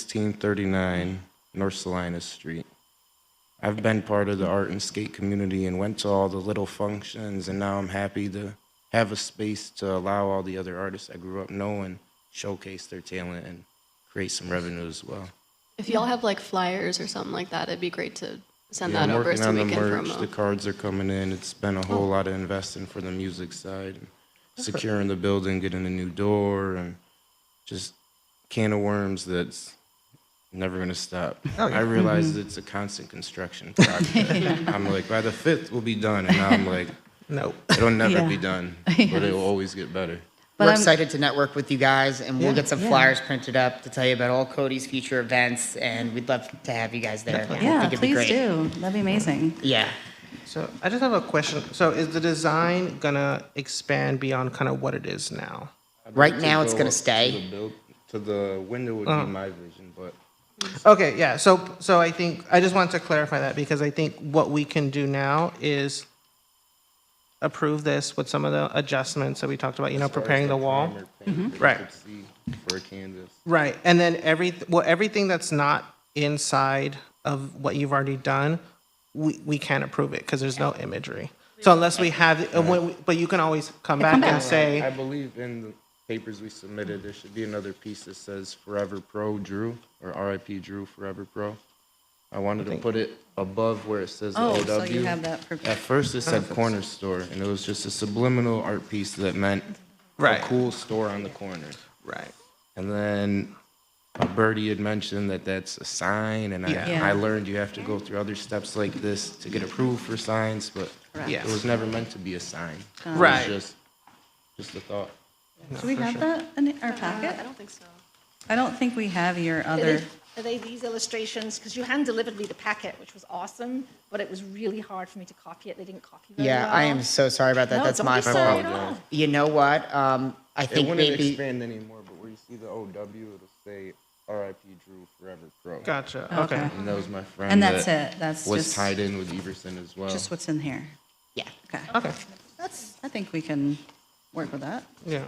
1639 North Salinas Street. I've been part of the art and skate community and went to all the little functions, and now I'm happy to have a space to allow all the other artists I grew up knowing showcase their talent and create some revenue as well. If y'all have like flyers or something like that, it'd be great to send Yeah, that I'm over working so on we the can merch. The promote. cards are coming in. It's been a whole lot of investing for the music side, and securing the building, getting a new door, and just can of worms that's never gonna stop. I realized it's a constant construction project. I'm like, by the 5th we'll be done, and now I'm like, Nope. it'll never Yeah. be done, but it will always get better. But We're I'm- excited to network with you guys, and we'll get some Yeah. flyers printed up to tell you about all Cody's future events, and we'd love to have you guys there. I Yeah, think it'd be please great. do. That'd be amazing. Yeah. So I just have a question. So is the design gonna expand beyond kind of what it is now? Right now, it's go gonna up stay. to the window would be my vision, but Okay, yeah. So I think I just wanted to clarify that because I think what we can do now is approve this with some of the adjustments that we talked about. Preparing the wall. primer paint that you Right. could see for a canvas. Right, and then everything that's not inside of what you've already done, we can't approve it because there's no imagery. So unless we have, but you can always come back and I say, believe in the papers we submitted, there should be another piece that says Forever Pro Drew, or RIP Drew Forever Pro. I wanted to put it above where it says the Oh, OW. so you have that prepared. At first it said corner store, and it was just a subliminal art piece that meant Right. a cool store on the corner. right, And then Birdie had mentioned that that's a sign, and Yeah. I learned you have to go through other steps like this to get approved for signs, but Yeah. it was never meant to be a sign. It was Right. just a thought. Do we have that in our packet? I don't think so. I don't think we have your Are other. they- Are they these illustrations? Because you hand-delivered me the packet, which was awesome, but it was really hard for me to copy it. They didn't copy very well. Yeah, I am so sorry about that. No, That's don't my be sorry fault. at all. You know what? I It think wouldn't maybe. expand anymore, but where you see the OW, it'll say RIP Drew Forever Pro. gotcha, okay. And that was my friend. And that's that it. That's was just, tied in with Everson as well. just what's in here. Yeah. Okay. Okay, I think we can work with that. yeah.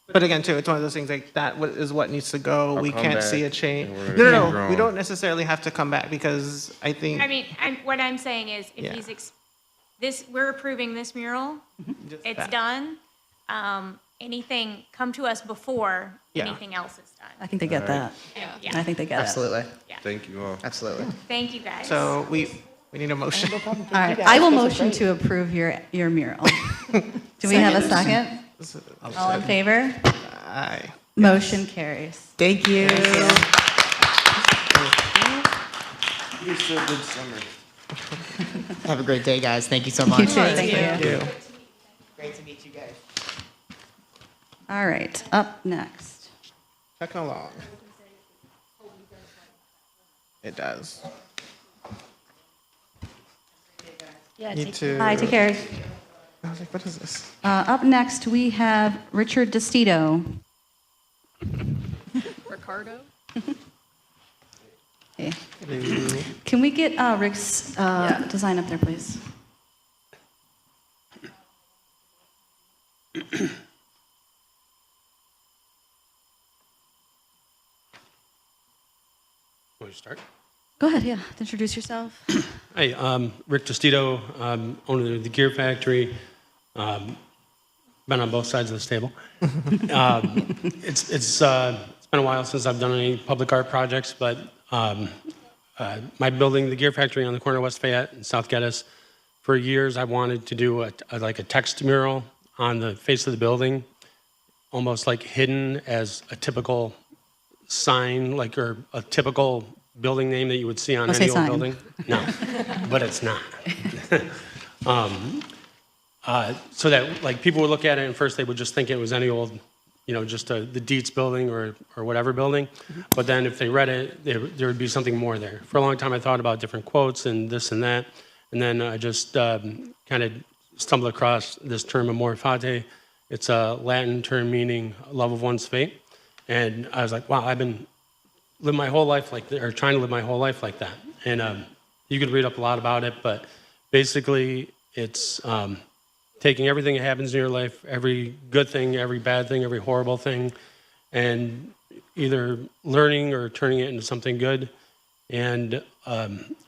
But again, too, it's one of those things like that is what needs to go. I'll We come can't back see a change. and we're No, gonna no, keep no, we growing. don't necessarily have to come back because I think. I mean, what I'm saying is, if Yeah. we're approving this mural, just it's that. done. Anything, come to us before Yeah. anything else is done. I think they get that. Yeah. I think they get it. Absolutely. Thank you all. Absolutely. Thank you, guys. So we need a motion. All right, I will motion to approve your mural. Do we have a second? All in favor? Aye. Motion carries. Thank you. You still good summer. Have a great day, guys. Thank you so much. Thank you. Thank you. Great to meet you guys. All right, up next. Checking along. It does. Yeah, Need to. Hi, take care. I was like, what is this? Up next, we have Richard DeStito. Ricardo? Okay. Can we get Rick's design up there, please? Want to start? Go ahead, yeah. Introduce yourself. Hi, Rick Tostito, owner of the Gear Factory. Been on both sides of this table. It's been a while since I've done any public art projects, but my building, the Gear Factory on the corner of West Fayette and South Geddes, for years I wanted to do a text mural on the face of the building, almost like hidden as a typical sign, like or a typical building name that you would see on any old building. No, but it's not. So that like people would look at it and first they would just think it was any old, just the Dietz building or whatever building. But then if they read it, there would be something more there. For a long time I thought about different quotes and this and that. And then I just kind of stumbled across this term amor fati. It's a Latin term meaning love of one's fate. And I was like, wow, I've been living my whole life like that, or trying to live my whole life like that. And you could read up a lot about it, but basically it's taking everything that happens in your life, every good thing, every bad thing, every horrible thing, and either learning or turning it into something good. And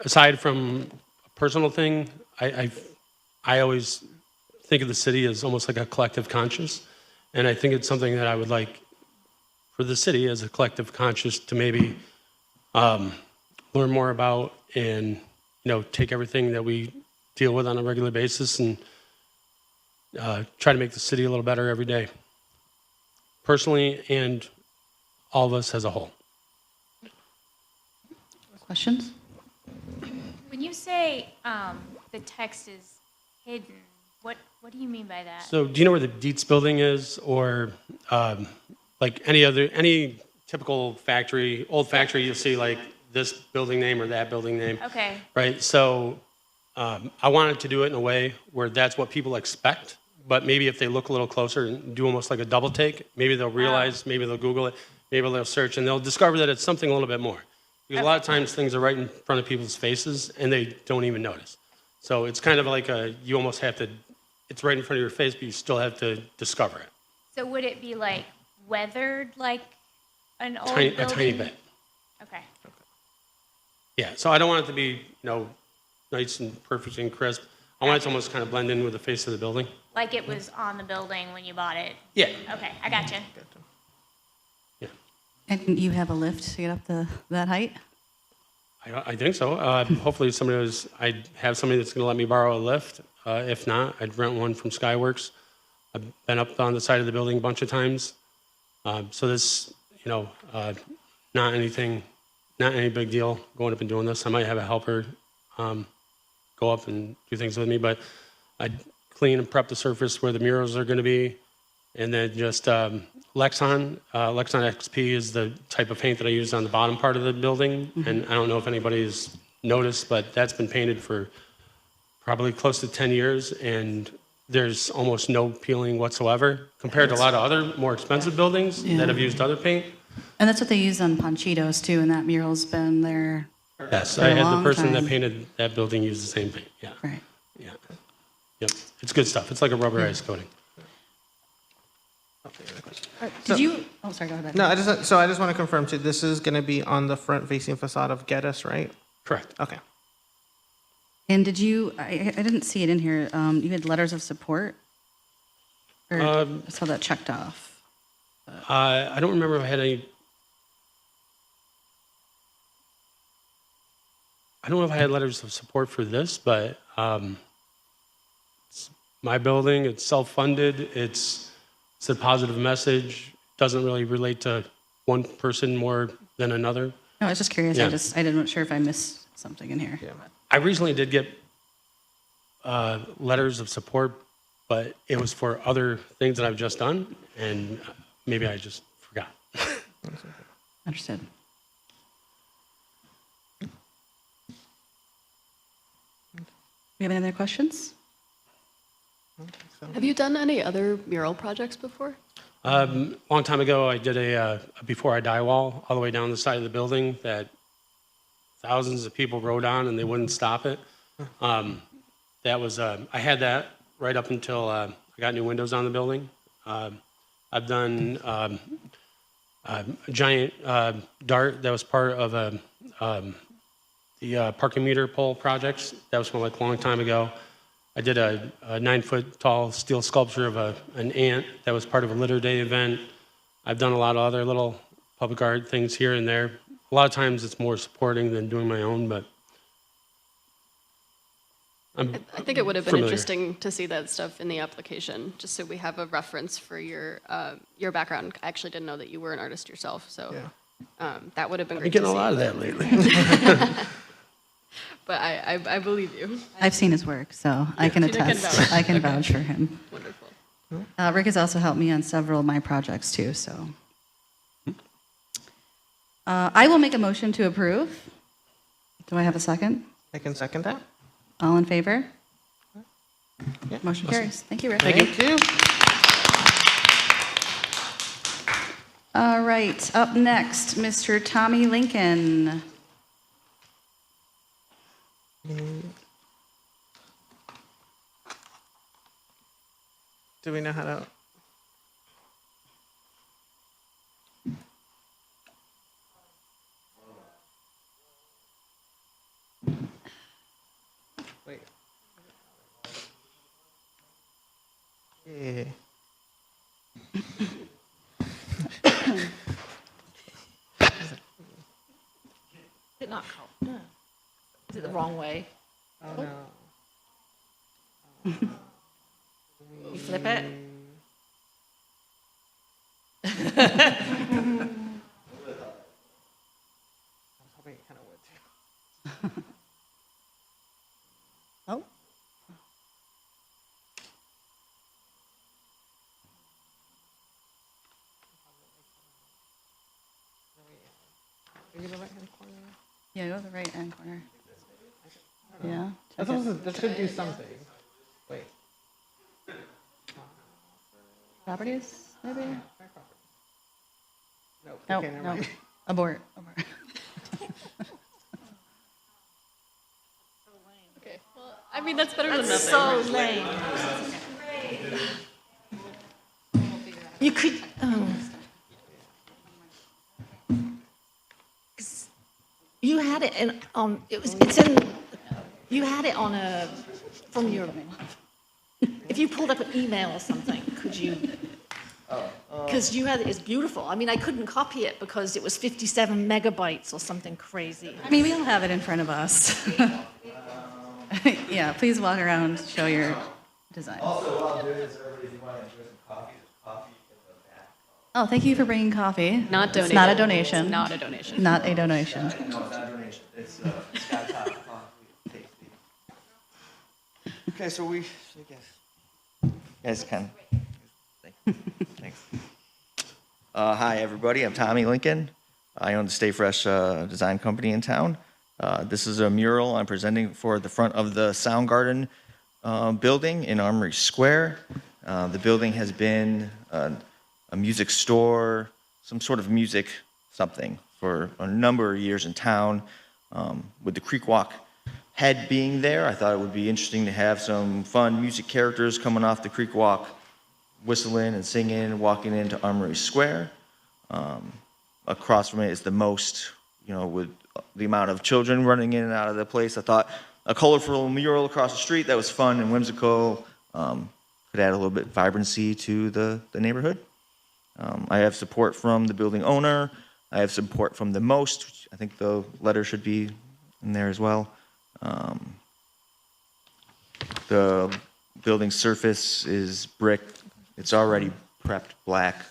aside from a personal thing, I always think of the city as almost like a collective conscious. And I think it's something that I would like for the city as a collective conscious to maybe learn more about and, take everything that we deal with on a regular basis and try to make the city a little better every day, personally and all of us as a whole. Questions? When you say the text is hidden, what do you mean by that? So do you know where the Dietz building is, or like any typical factory, old factory, you'll see like this building name or that building name. Okay. Right, so I wanted to do it in a way where that's what people expect, but maybe if they look a little closer and do almost like a double take, maybe they'll realize, maybe they'll Google it, maybe they'll search, and they'll discover that it's something a little bit more. Because a lot of times things are right in front of people's faces and they don't even notice. So it's kind of like you almost have to, it's right in front of your face, but you still have to discover it. So would it be like weathered like an old A building? tiny bit. Okay. Yeah, so I don't want it to be, nice and perfect and crisp. I want it to almost kind of blend in with the face of the building. Like it was on the building when you bought it? Yeah. Okay, I gotcha. Yeah, And you have a lift to get up that height? I think so. Hopefully I'd have somebody that's going to let me borrow a lift. If not, I'd rent one from Skyworks. I've been up on the side of the building a bunch of times. So this, not any big deal going up and doing this. I might have a helper go up and do things with me, but I'd clean and prep the surface where the murals are going to be. And then just Lexon XP is the type of paint that I use on the bottom part of the building. And I don't know if anybody's noticed, but that's been painted for probably close to 10 years. And there's almost no peeling whatsoever compared to a lot of other more expensive buildings that have used other paint. And that's what they use on Panchitos too, and that mural's been there. Yes, for a I had the long person time. that painted that building use the same paint. Yeah. Right. Yeah. Yep. It's good stuff. It's like a rubberized coating. Did you? Oh, sorry. Go ahead. No, I just want to confirm too. This is going to be on the front-facing facade of Geddes, right? Correct. Okay. And did you? I didn't see it in here. You had letters of support. Or I saw that checked off. I don't remember if I had any. I don't know if I had letters of support for this, but it's my building. It's self-funded. It's a positive message. Doesn't really relate to one person more than another. No, I was just curious. Yeah. I didn't sure if I missed something in here. Yeah. I recently did get letters of support, but it was for other things that I've just done, and maybe I just forgot. Understood. We have any other questions? Have you done any other mural projects before? Long time ago, I did a Before I Die wall all the way down the side of the building that thousands of people rode on and they wouldn't stop it. That was, I had that right up until I got new windows on the building. I've done a giant dart that was part of the parking meter pole projects. That was from like a long time ago. I did a 9-foot tall steel sculpture of an ant that was part of a litter day event. I've done a lot of other little public art things here and there. A lot of times it's more supporting than doing my own, but I think it would have been familiar. interesting to see that stuff in the application, just so we have a reference for your background. I actually didn't know that you were an artist yourself, so that would have been I've great been to getting a lot see. of that lately. But I believe you. I've seen his work, so I can You can attest. vouch. I can vouch for him. Wonderful. Rick has also helped me on several of my projects too, so. I will make a motion to approve. Do I have a second? I can second that. All in favor? Yeah. Motion carries. Thank you, Rick. Thank you. All right, up next, Mr. Tommy Lincoln. Do we know how to? Wait. Yeah. Did not call. No. Is it the wrong way? Oh no. You flip it? I kind of would too. Oh. Maybe the right hand corner. Yeah, go to the right hand corner. Yeah. That's also, that should do something. Wait. Properties, maybe? Nope. No, Okay, never no. mind. Abort. Okay. Well, I mean, that's better than nothing. So lame. You could. You had it in it's in. You had it on from your. If you pulled up an email or something, could you? Because you had it, it's beautiful. I mean, I couldn't copy it because it was 57 megabytes or something crazy. I mean, we all have it in front of us. Yeah, please walk around, show your design. Also, what I'll do is, everybody, if you want to enjoy some coffee, there's coffee in the back. Oh, thank you for bringing coffee. Not It's donated. not a donation. It's not a donation. Not a donation. No, it's not a donation. It's Sky's Hot Coffee. Tasty. Okay, so I guess, you guys can. Thanks. Hi, everybody. I'm Tommy Lincoln. I own the Stay Fresh design company in town. This is a mural I'm presenting for the front of the Soundgarden building in Armory Square. The building has been a music store, some sort of music something for a number of years in town. With the Creek Walk head being there, I thought it would be interesting to have some fun music characters coming off the Creek Walk, whistling and singing, walking into Armory Square. Across from it is the most, with the amount of children running in and out of the place. I thought a colorful mural across the street that was fun and whimsical could add a little bit of vibrancy to the neighborhood. I have support from the building owner. I have support from the most. I think the letter should be in there as well. The building surface is brick. It's already prepped black.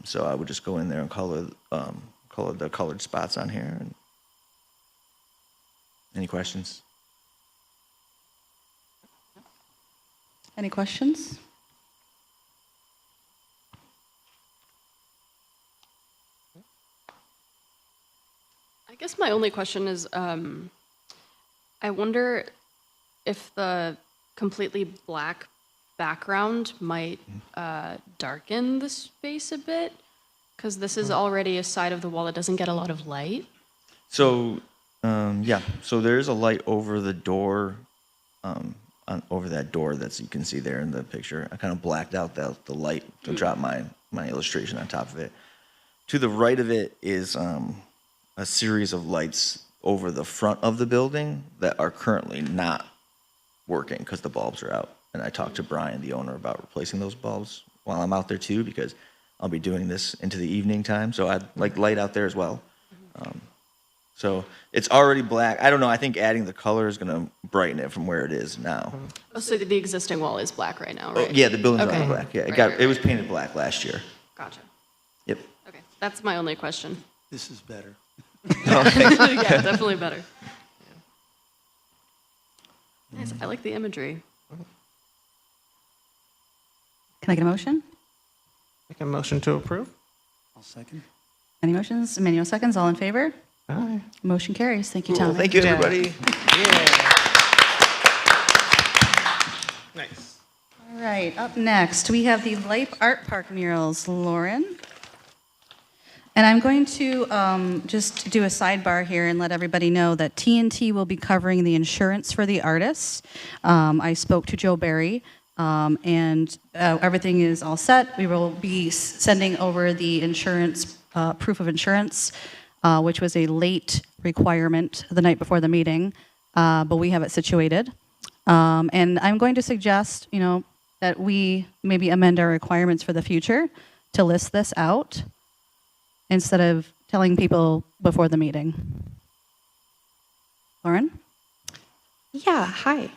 So I would just go in there and color the colored spots on here. Any questions? Any questions? I guess my only question is, I wonder if the completely black background might darken the space a bit, because this is already a side of the wall that doesn't get a lot of light. So, yeah, so there's a light over the door, over that door that you can see there in the picture. I kind of blacked out the light to drop my illustration on top of it. To the right of it is a series of lights over the front of the building that are currently not working because the bulbs are out. And I talked to Brian, the owner, about replacing those bulbs while I'm out there too, because I'll be doing this into the evening time. So I'd like light out there as well. So it's already black. I don't know. I think adding the color is going to brighten it from where it is now. Oh, so the existing wall is black right now, right? Oh, yeah, the building's Okay. all black. Yeah, Right, it was painted black last year. Gotcha. Yep. Okay, that's my only question. This is better. Yeah, definitely better. Nice. I like the imagery. Can I get a motion? Make a motion to approve? I'll second. Any motions? Emmanuel seconds. All in favor? Aye. Motion carries. Thank you, Cool. Tom. Thank you, everybody. Nice. All right, up next, we have the Lipe Art Park murals. Lauren? And I'm going to just do a sidebar here and let everybody know that TNT will be covering the insurance for the artists. I spoke to Joe Barry, and everything is all set. We will be sending over the insurance, proof of insurance, which was a late requirement the night before the meeting, but we have it situated. And I'm going to suggest, that we maybe amend our requirements for the future to list this out instead of telling people before the meeting. Lauren? Yeah, hi.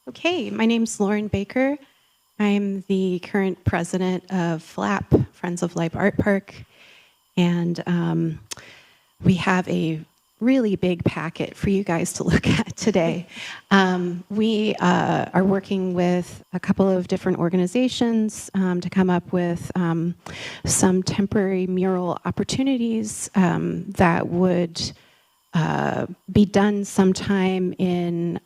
Okay, my name's Lauren Baker. I'm the current president of FLAP, Friends of Lipe Art Park, and we have a really big packet for you guys to look at today. We are working with a couple of different organizations to come up with some temporary mural opportunities that would be done sometime in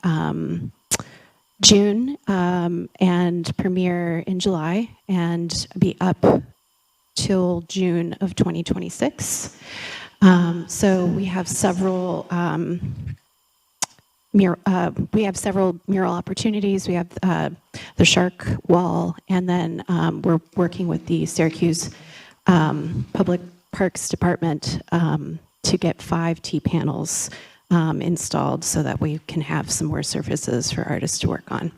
June and premiere in July and be up till June of 2026. So we have several mural opportunities. We have the Shark Wall, and then we're working with the Syracuse Public Parks Department to get 5 T-panels installed so that we can have some more surfaces for artists to work on.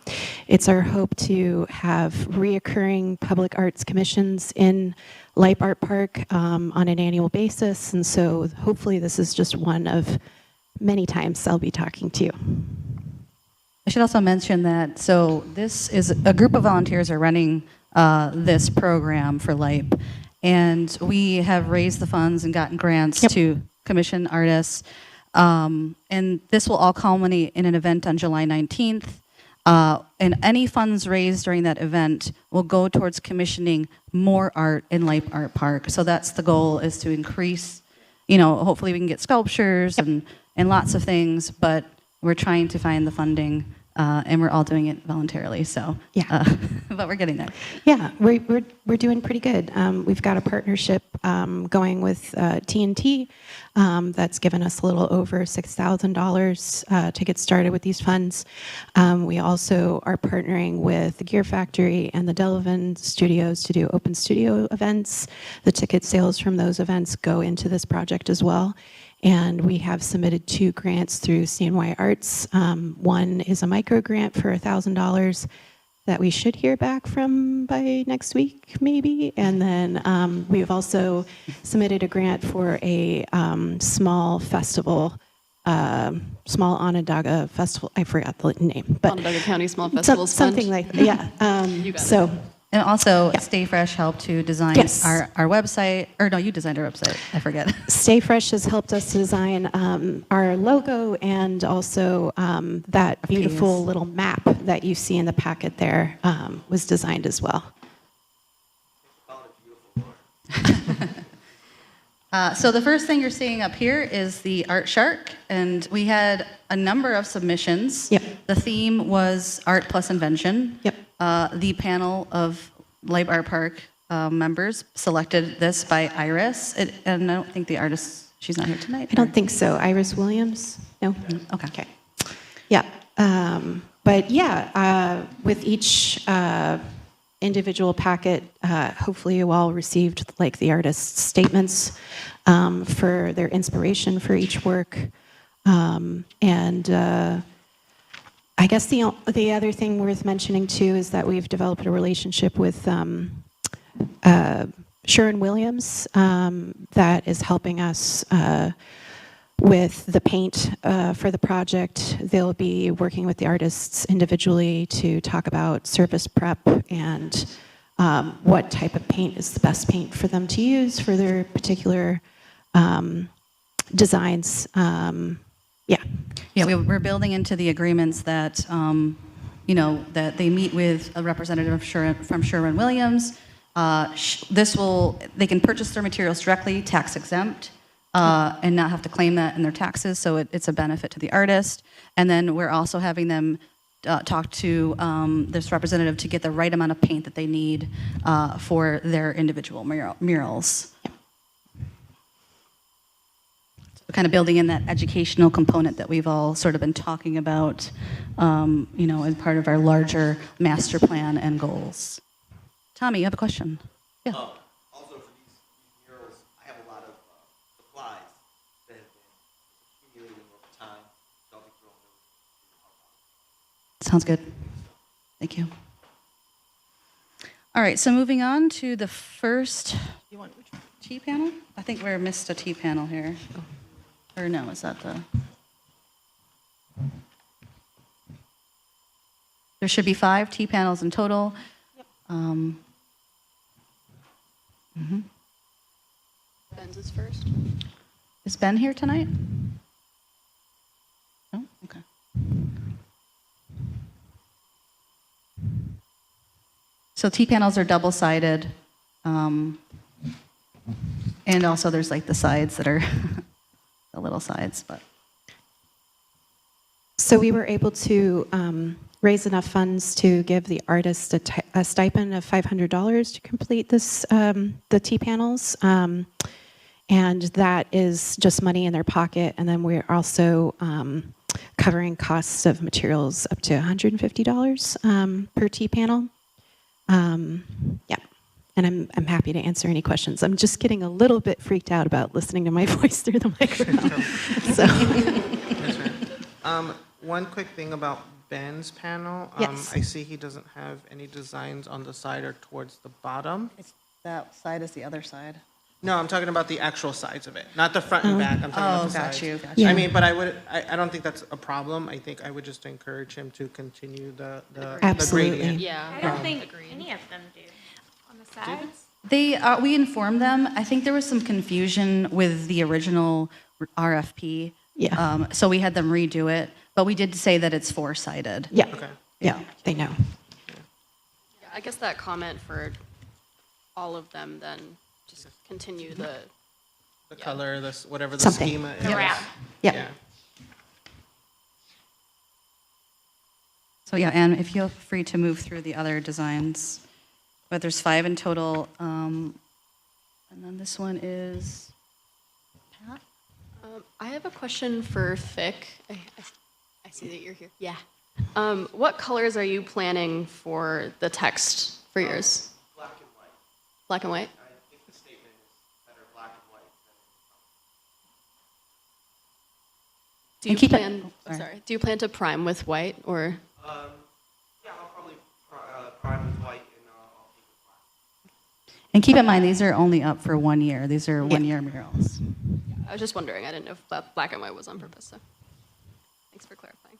It's our hope to have reoccurring public arts commissions in Lipe Art Park on an annual basis, and so hopefully this is just one of many times I'll be talking to you. I should also mention that, so this is a group of volunteers are running this program for Lipe, and we have raised the funds and gotten grants to commission artists. And this will all culminate in an event on July 19th. And any funds raised during that event will go towards commissioning more art in Lipe Art Park. So that's the goal, is to increase, hopefully we can get sculptures and lots of things, but we're trying to find the funding, and we're all doing it voluntarily. So, but we're getting there. Yeah, we're doing pretty good. We've got a partnership going with TNT that's given us a little over $6,000 to get started with these funds. We also are partnering with the Gear Factory and the Delavan Studios to do open studio events. The ticket sales from those events go into this project as well. And we have submitted 2 grants through CNY Arts. One is a micro grant for $1,000 that we should hear back from by next week, maybe. And then we've also submitted a grant for a small festival Small Onondaga Festival. I forgot the name, but Onondaga County Small Festivals something Fund. like that. Yeah. You got it. So. And also, Stay Fresh helped to design Yes. our website, or no, you designed our website, I forget. Stay Fresh has helped us design our logo and also that beautiful little map that you see in the packet there was designed as well. So the first thing you're seeing up here is the Art Shark, and we had a number of submissions. Yep. The theme was Art plus Invention. Yep. The panel of Libe Art Park members selected this by Iris, and I don't think the artist, she's not here tonight. I don't think so. Iris Williams? No? Okay. Yeah. But yeah, with each individual packet, hopefully you all received like the artist's statements for their inspiration for each work. I guess the other thing worth mentioning too is that we've developed a relationship with Sherwin-Williams that is helping us with the paint for the project. They'll be working with the artists individually to talk about surface prep and what type of paint is the best paint for them to use for their particular designs. Yeah, we're building into the agreements that, that they meet with a representative from Sherwin-Williams. They can purchase their materials directly, tax exempt, and not have to claim that in their taxes, so it's a benefit to the artist. And then we're also having them talk to this representative to get the right amount of paint that they need for their individual murals. Kind of building in that educational component that we've all sort of been talking about, as part of our larger master plan and goals. Tommy, you have a question? Yeah. Also, for these murals, I have a lot of supplies that have been accumulating over time. So I'll be throwing those. Sounds good. Thank you. All right, so moving on to the first T panel. I think we missed a T panel here. Or no, is that the? There should be 5 T panels in total. Yep. Ben's is first. Is Ben here tonight? No? Okay. So T panels are double-sided. And also there's like the sides that are the little sides, but. So we were able to raise enough funds to give the artist a stipend of $500 to complete this, the T-panels. And that is just money in their pocket. And then we're also covering costs of materials up to $150 per T-panel. Yeah. And I'm happy to answer any questions. I'm just getting a little bit freaked out about listening to my voice through the microphone. So. One quick thing about Ben's panel. Yes. I see he doesn't have any designs on the side or towards the bottom. That side is the other side. No, I'm talking about the actual sides of it, not the front and back. I'm talking about the got sides. you. Yeah. I mean, but I don't think that's a problem. I think I would just encourage him to continue the Absolutely. gradient. Yeah. I don't think any of them do on the sides. We informed them. I think there was some confusion with the original RFP. Yeah. So we had them redo it, but we did say that it's 4-sided. Yeah. Okay. Yeah, they know. Yeah, I guess that comment for all of them then just continue the. The color, whatever the Something. schema is. The wrap. Yeah. So yeah, and if you're free to move through the other designs, but there's 5 in total. And then this one is Pat? I have a question for Fick. I see that you're here. Yeah. What colors are you planning for the text for yours? Black and white. Black and white? I think the statement is better black and white than. Do you And keep it- plan? oh, oh, sorry. sorry. Do you plan to prime with white or? Yeah, I'll probably prime with white and I'll keep it black. And keep in mind, these are only up for 1 year. These are 1-year murals. I was just wondering. I didn't know if black and white was on purpose. So. Thanks for clarifying.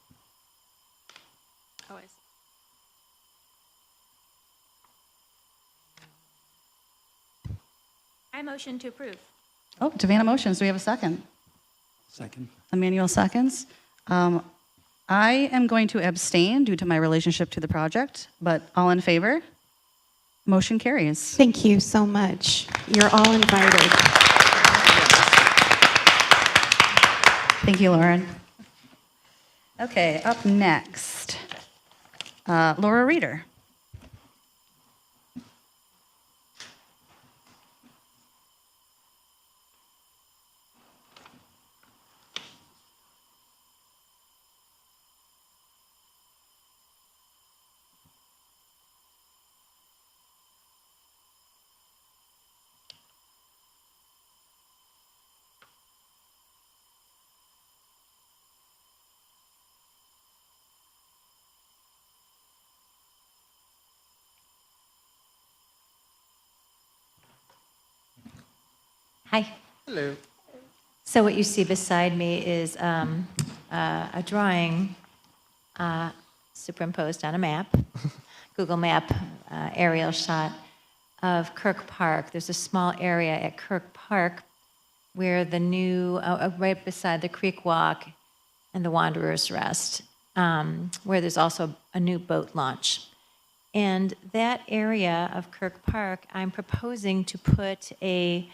Always. I motion to approve. Oh, Davana motions. Do we have a second? Second. Emmanuel seconds. I am going to abstain due to my relationship to the project, but all in favor? Motion carries. Thank you so much. You're all invited. Thank you, Lauren. Okay, up next, Laura Reeder. Hi. Hello. So what you see beside me is a drawing superimposed on a map, Google Map aerial shot of Kirk Park. There's a small area at Kirk Park where the new, right beside the Creek Walk and the Wanderers Rest, where there's also a new boat launch. And that area of Kirk Park, I'm proposing to put a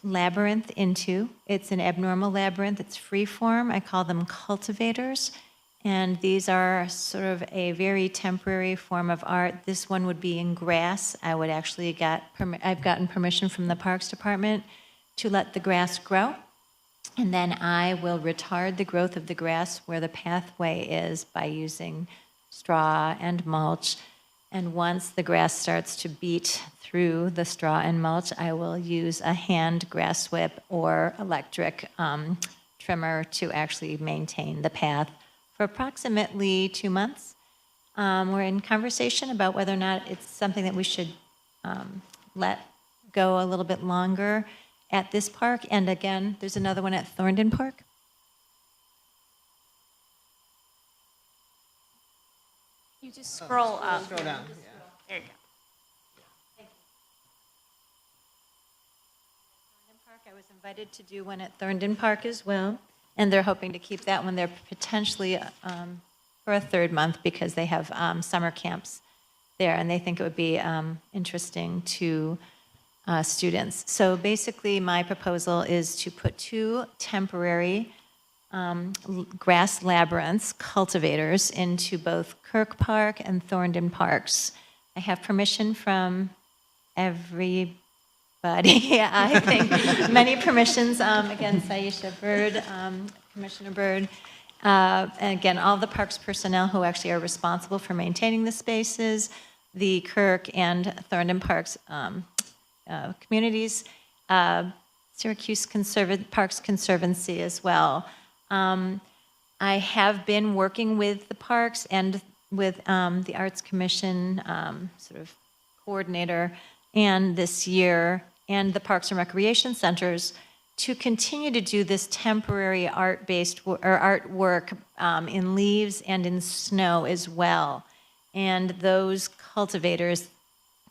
labyrinth into. It's an abnormal labyrinth. It's free form. I call them cultivators. And these are sort of a very temporary form of art. This one would be in grass. I would actually I've gotten permission from the Parks Department to let the grass grow. And then I will retard the growth of the grass where the pathway is by using straw and mulch. And once the grass starts to beat through the straw and mulch, I will use a hand grass whip or electric trimmer to actually maintain the path for approximately 2 months. We're in conversation about whether or not it's something that we should let go a little bit longer at this park. And again, there's another one at Thorndon Park. You just scroll up. Scroll down. There you go. I was invited to do one at Thorndon Park as well, and they're hoping to keep that one there potentially for a third month because they have summer camps there, and they think it would be interesting to students. So basically, my proposal is to put 2 temporary grass labyrinths, cultivators, into both Kirk Park and Thorndon Parks. I have permission from everybody, I think, many permissions. Again, Saisha Bird, Commissioner Bird, and again, all the parks personnel who actually are responsible for maintaining the spaces, the Kirk and Thorndon Parks communities, Syracuse Parks Conservancy as well. I have been working with the parks and with the Arts Commission sort of coordinator, and this year, and the Parks and Recreation Centers to continue to do this temporary art-based or artwork in leaves and in snow as well. And those cultivators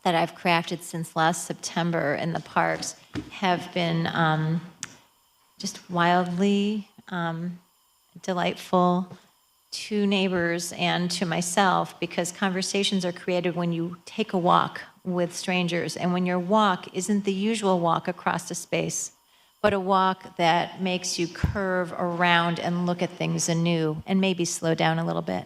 that I've crafted since last September in the parks have been just wildly delightful to neighbors and to myself, because conversations are created when you take a walk with strangers, and when your walk isn't the usual walk across a space, but a walk that makes you curve around and look at things anew and maybe slow down a little bit.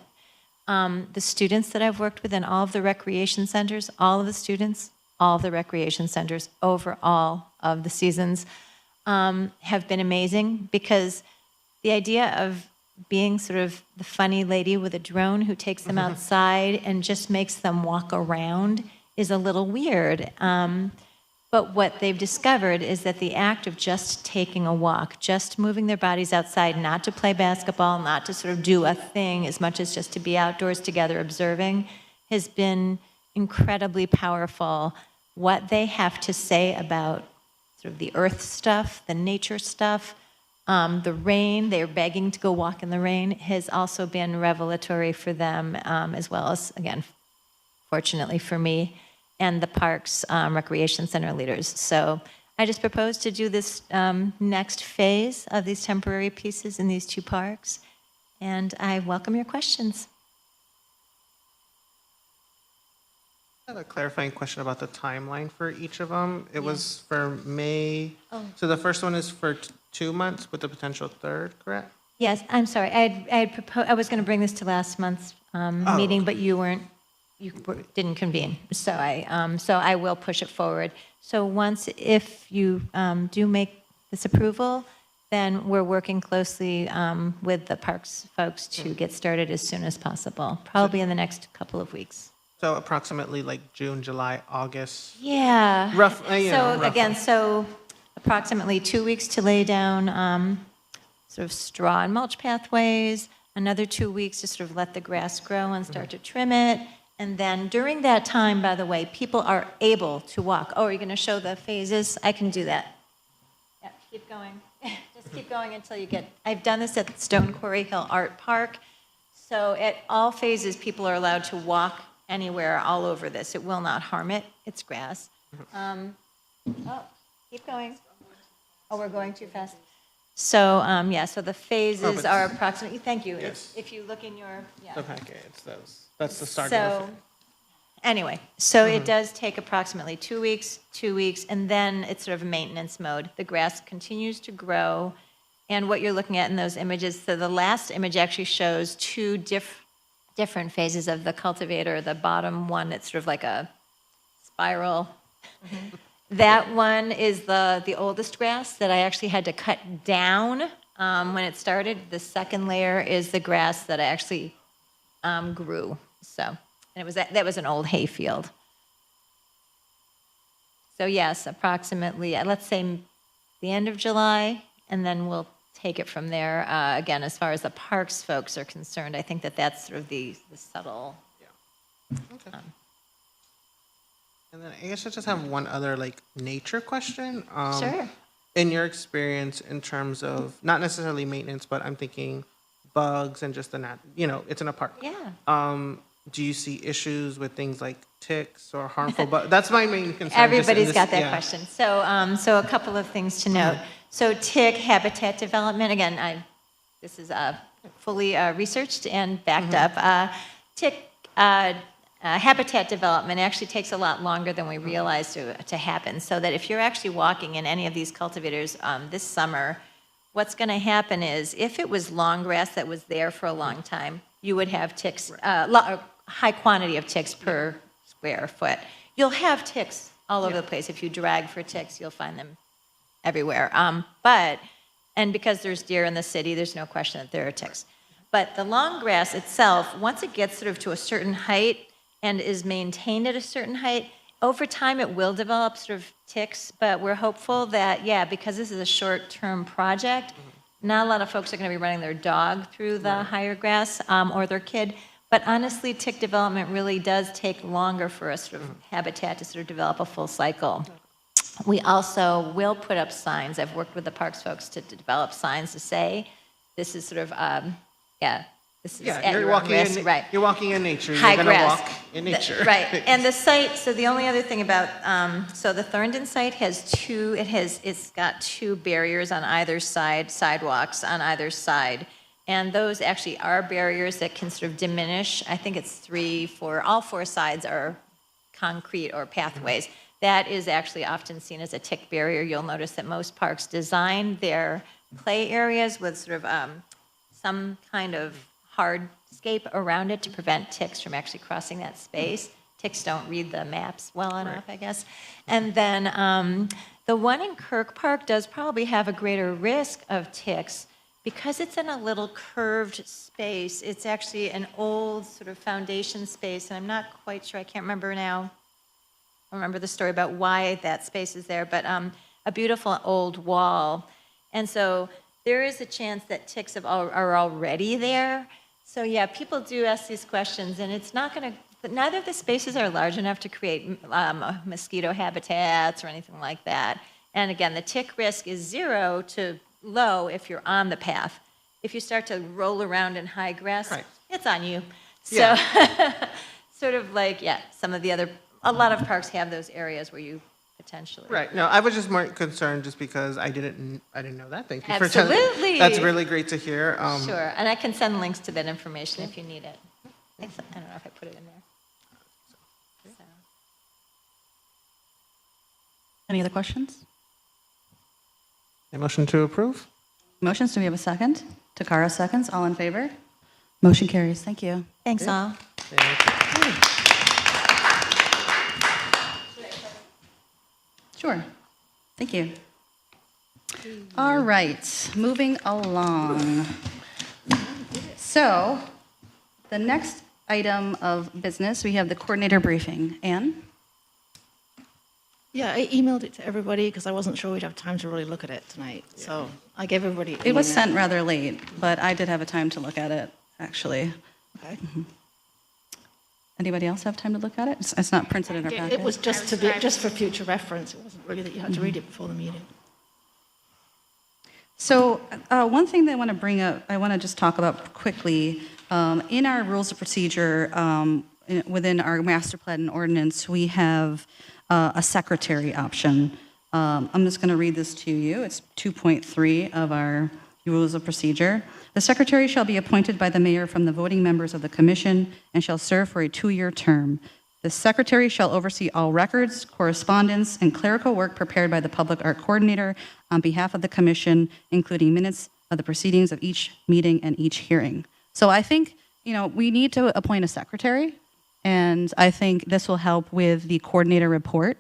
The students that I've worked with in all of the recreation centers, all of the students, all of the recreation centers over all of the seasons have been amazing, because the idea of being sort of the funny lady with a drone who takes them outside and just makes them walk around is a little weird. But what they've discovered is that the act of just taking a walk, just moving their bodies outside, not to play basketball, not to sort of do a thing as much as just to be outdoors together observing, has been incredibly powerful. What they have to say about sort of the earth stuff, the nature stuff, The rain, they're begging to go walk in the rain, has also been revelatory for them, as well as, again, fortunately for me, and the parks recreation center leaders. So I just propose to do this next phase of these temporary pieces in these 2 parks, and I welcome your questions. I have a clarifying question about the timeline for each of them. It was for May. So the first one is for 2 months with the potential third, correct? Yes, I'm sorry. I was going to bring this to last month's meeting, but didn't convene. So I will push it forward. So if you do make this approval, then we're working closely with the parks folks to get started as soon as possible, probably in the next couple of weeks. So approximately like June, July, August. Yeah. Roughly. So approximately 2 weeks to lay down sort of straw and mulch pathways, another 2 weeks to sort of let the grass grow and start to trim it. And then during that time, by the way, people are able to walk. Oh, are you going to show the phases? I can do that. Yeah, keep going. Just keep going until you get, I've done this at Stone Quarry Hill Art Park. So at all phases, people are allowed to walk anywhere all over this. It will not harm it. It's grass. Keep going. Oh, we're going too fast. So, so the phases are approximately, thank you. Yes. If you look in your, The packet, it's those. That's the start of So, anyway, so it does take approximately 2 weeks, 2 weeks, and then it's sort of maintenance mode. The grass continues to grow, and what you're looking at in those images, so the last image actually shows 2 different phases of the cultivator. The bottom one, it's sort of like a spiral. That one is the oldest grass that I actually had to cut down when it started. The second layer is the grass that I actually grew. So, and that was an old hay field. So yes, approximately, let's say the end of July, and then we'll take it from there. Again, as far as the parks folks are concerned, I think that's sort of the subtle. Okay. And then I guess I just have one other like nature question. Sure. In your experience, in terms of not necessarily maintenance, but I'm thinking bugs and just it's in a park. Yeah. Do you see issues with things like ticks or harmful bugs? That's my main concern. Everybody's got that question. So, so a couple of things to note. So tick habitat development, again, this is fully researched and backed up. Tick habitat development actually takes a lot longer than we realize to happen. So that if you're actually walking in any of these cultivators this summer, what's going to happen is if it was long grass that was there for a long time, you would have ticks, high quantity of ticks per square foot. You'll have ticks all over the place. If you drag for ticks, you'll find them everywhere. And because there's deer in the city, there's no question that there are ticks. But the long grass itself, once it gets sort of to a certain height and is maintained at a certain height, over time it will develop sort of ticks, but we're hopeful that, because this is a short-term project, not a lot of folks are going to be running their dog through the higher grass or their kid. But honestly, tick development really does take longer for a sort of habitat to sort of develop a full cycle. We also will put up signs. I've worked with the parks folks to develop signs to say, this is sort of, this is at your own risk. Right. You're walking in nature. High You're going to grass. walk in nature. Right. And the site, so the only other thing about, so the Thorndon site has it's got 2 barriers on either side, sidewalks on either side. And those actually are barriers that can sort of diminish. I think it's 3, 4, all 4 sides are concrete or pathways. That is actually often seen as a tick barrier. You'll notice that most parks design their play areas with sort of some kind of hardscape around it to prevent ticks from actually crossing that space. Ticks don't read the maps well enough, I guess. And then the one in Kirk Park does probably have a greater risk of ticks because it's in a little curved space. It's actually an old sort of foundation space, and I'm not quite sure, I can't remember now. I remember the story about why that space is there, but a beautiful old wall. And so there is a chance that ticks are already there. So yeah, people do ask these questions, and it's not going to, neither of the spaces are large enough to create mosquito habitats or anything like that. And again, the tick risk is 0 to low if you're on the path. If you start to roll around in high grass, it's on you. So sort of like, some of the other, a lot of parks have those areas where you potentially. Right. No, I was just more concerned just because I didn't know that. Thank you for telling Absolutely. me. That's really great to hear. Sure, and I can send links to that information if you need it. I don't know if I put it in there. So. Any other questions? A motion to approve? Motions, do we have a second? Takara seconds, all in favor? Motion carries, thank you. Thanks all. Sure, thank you. All right, moving along. So, the next item of business, we have the coordinator briefing. Anne? Yeah, I emailed it to everybody because I wasn't sure we'd have time to really look at it tonight. So I gave everybody. It was sent rather late, but I did have a time to look at it, actually. Okay. Anybody else have time to look at it? It's not printed in our packet. It was just just for future reference. It wasn't really that you had to read it before the meeting. So one thing that I want to bring up, I want to just talk about quickly, in our rules of procedure, within our master plan and ordinance, we have a secretary option. I'm just going to read this to you. It's 2.3 of our rules of procedure. The secretary shall be appointed by the mayor from the voting members of the commission and shall serve for a 2-year term. The secretary shall oversee all records, correspondence, and clerical work prepared by the public art coordinator on behalf of the commission, including minutes of the proceedings of each meeting and each hearing. So I think, we need to appoint a secretary, and I think this will help with the coordinator report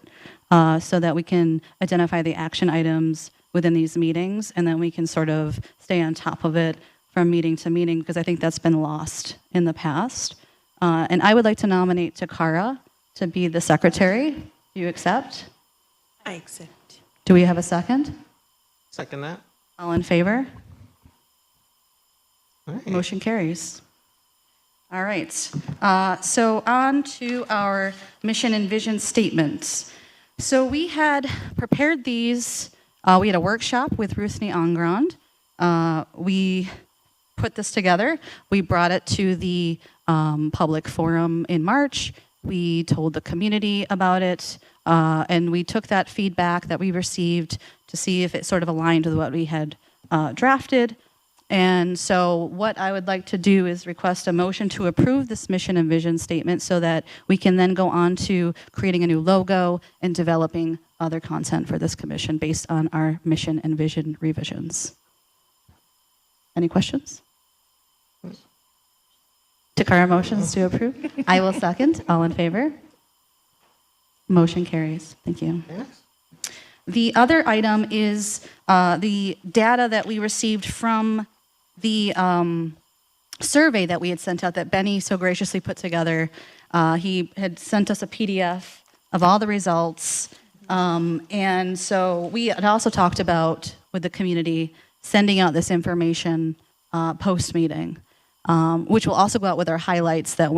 so that we can identify the action items within these meetings, and then we can sort of stay on top of it from meeting to meeting, because I think that's been lost in the past. And I would like to nominate Takara to be the secretary. Do you accept? I accept. Do we have a second? Second that. All in favor? All right. Motion carries. All right. So on to our mission and vision statements. So we had prepared these. We had a workshop with Rusni Angrand. We put this together. We brought it to the public forum in March. We told the community about it, and we took that feedback that we received to see if it sort of aligned with what we had drafted. And so what I would like to do is request a motion to approve this mission and vision statement so that we can then go on to creating a new logo and developing other content for this commission based on our mission and vision revisions. Any questions? Takara motions to approve. I will second. All in favor? Motion carries. Thank you. The other item is the data that we received from the survey that we had sent out that Benny so graciously put together. He had sent us a PDF of all the results. And so we had also talked about, with the community, sending out this information post-meeting, which will also go out with our highlights that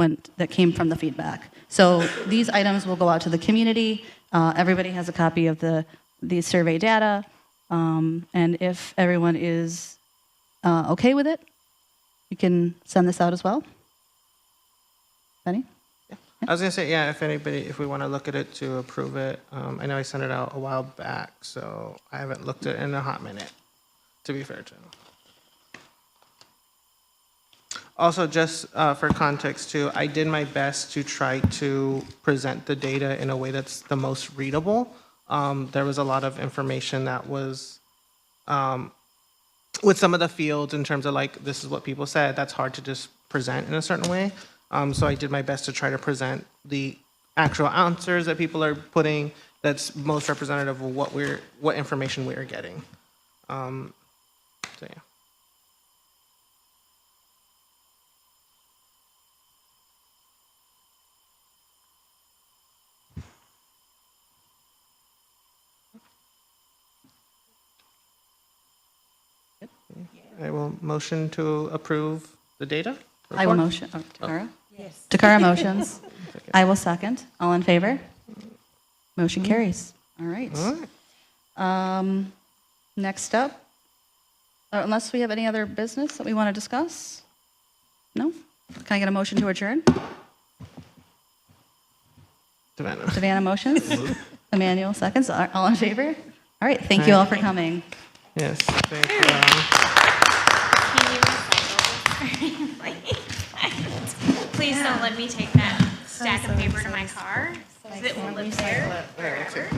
came from the feedback. So these items will go out to the community. Everybody has a copy of the survey data. And if everyone is okay with it, you can send this out as well. Benny? I was gonna say, if we want to look at it to approve it, I know I sent it out a while back, so I haven't looked at it in a hot minute, to be fair to him. Also, just for context too, I did my best to try to present the data in a way that's the most readable. There was a lot of information that was, with some of the fields in terms of like, this is what people said, that's hard to just present in a certain way. So I did my best to try to present the actual answers that people are putting that's most representative of what information we are getting. So yeah. I will motion to approve the data. I will motion. Oh, Takara? Yes. Takara motions. I will second. All in favor? Motion carries. All right. Next up, Unless we have any other business that we want to discuss? No? Can I get a motion to adjourn? Savannah. Savannah motions? Emmanuel seconds. All in favor? All right, thank you all for coming. Yes, thank you. Can you recycle this? Please don't let me take that stack of paper to my car, 'cause it will live there forever.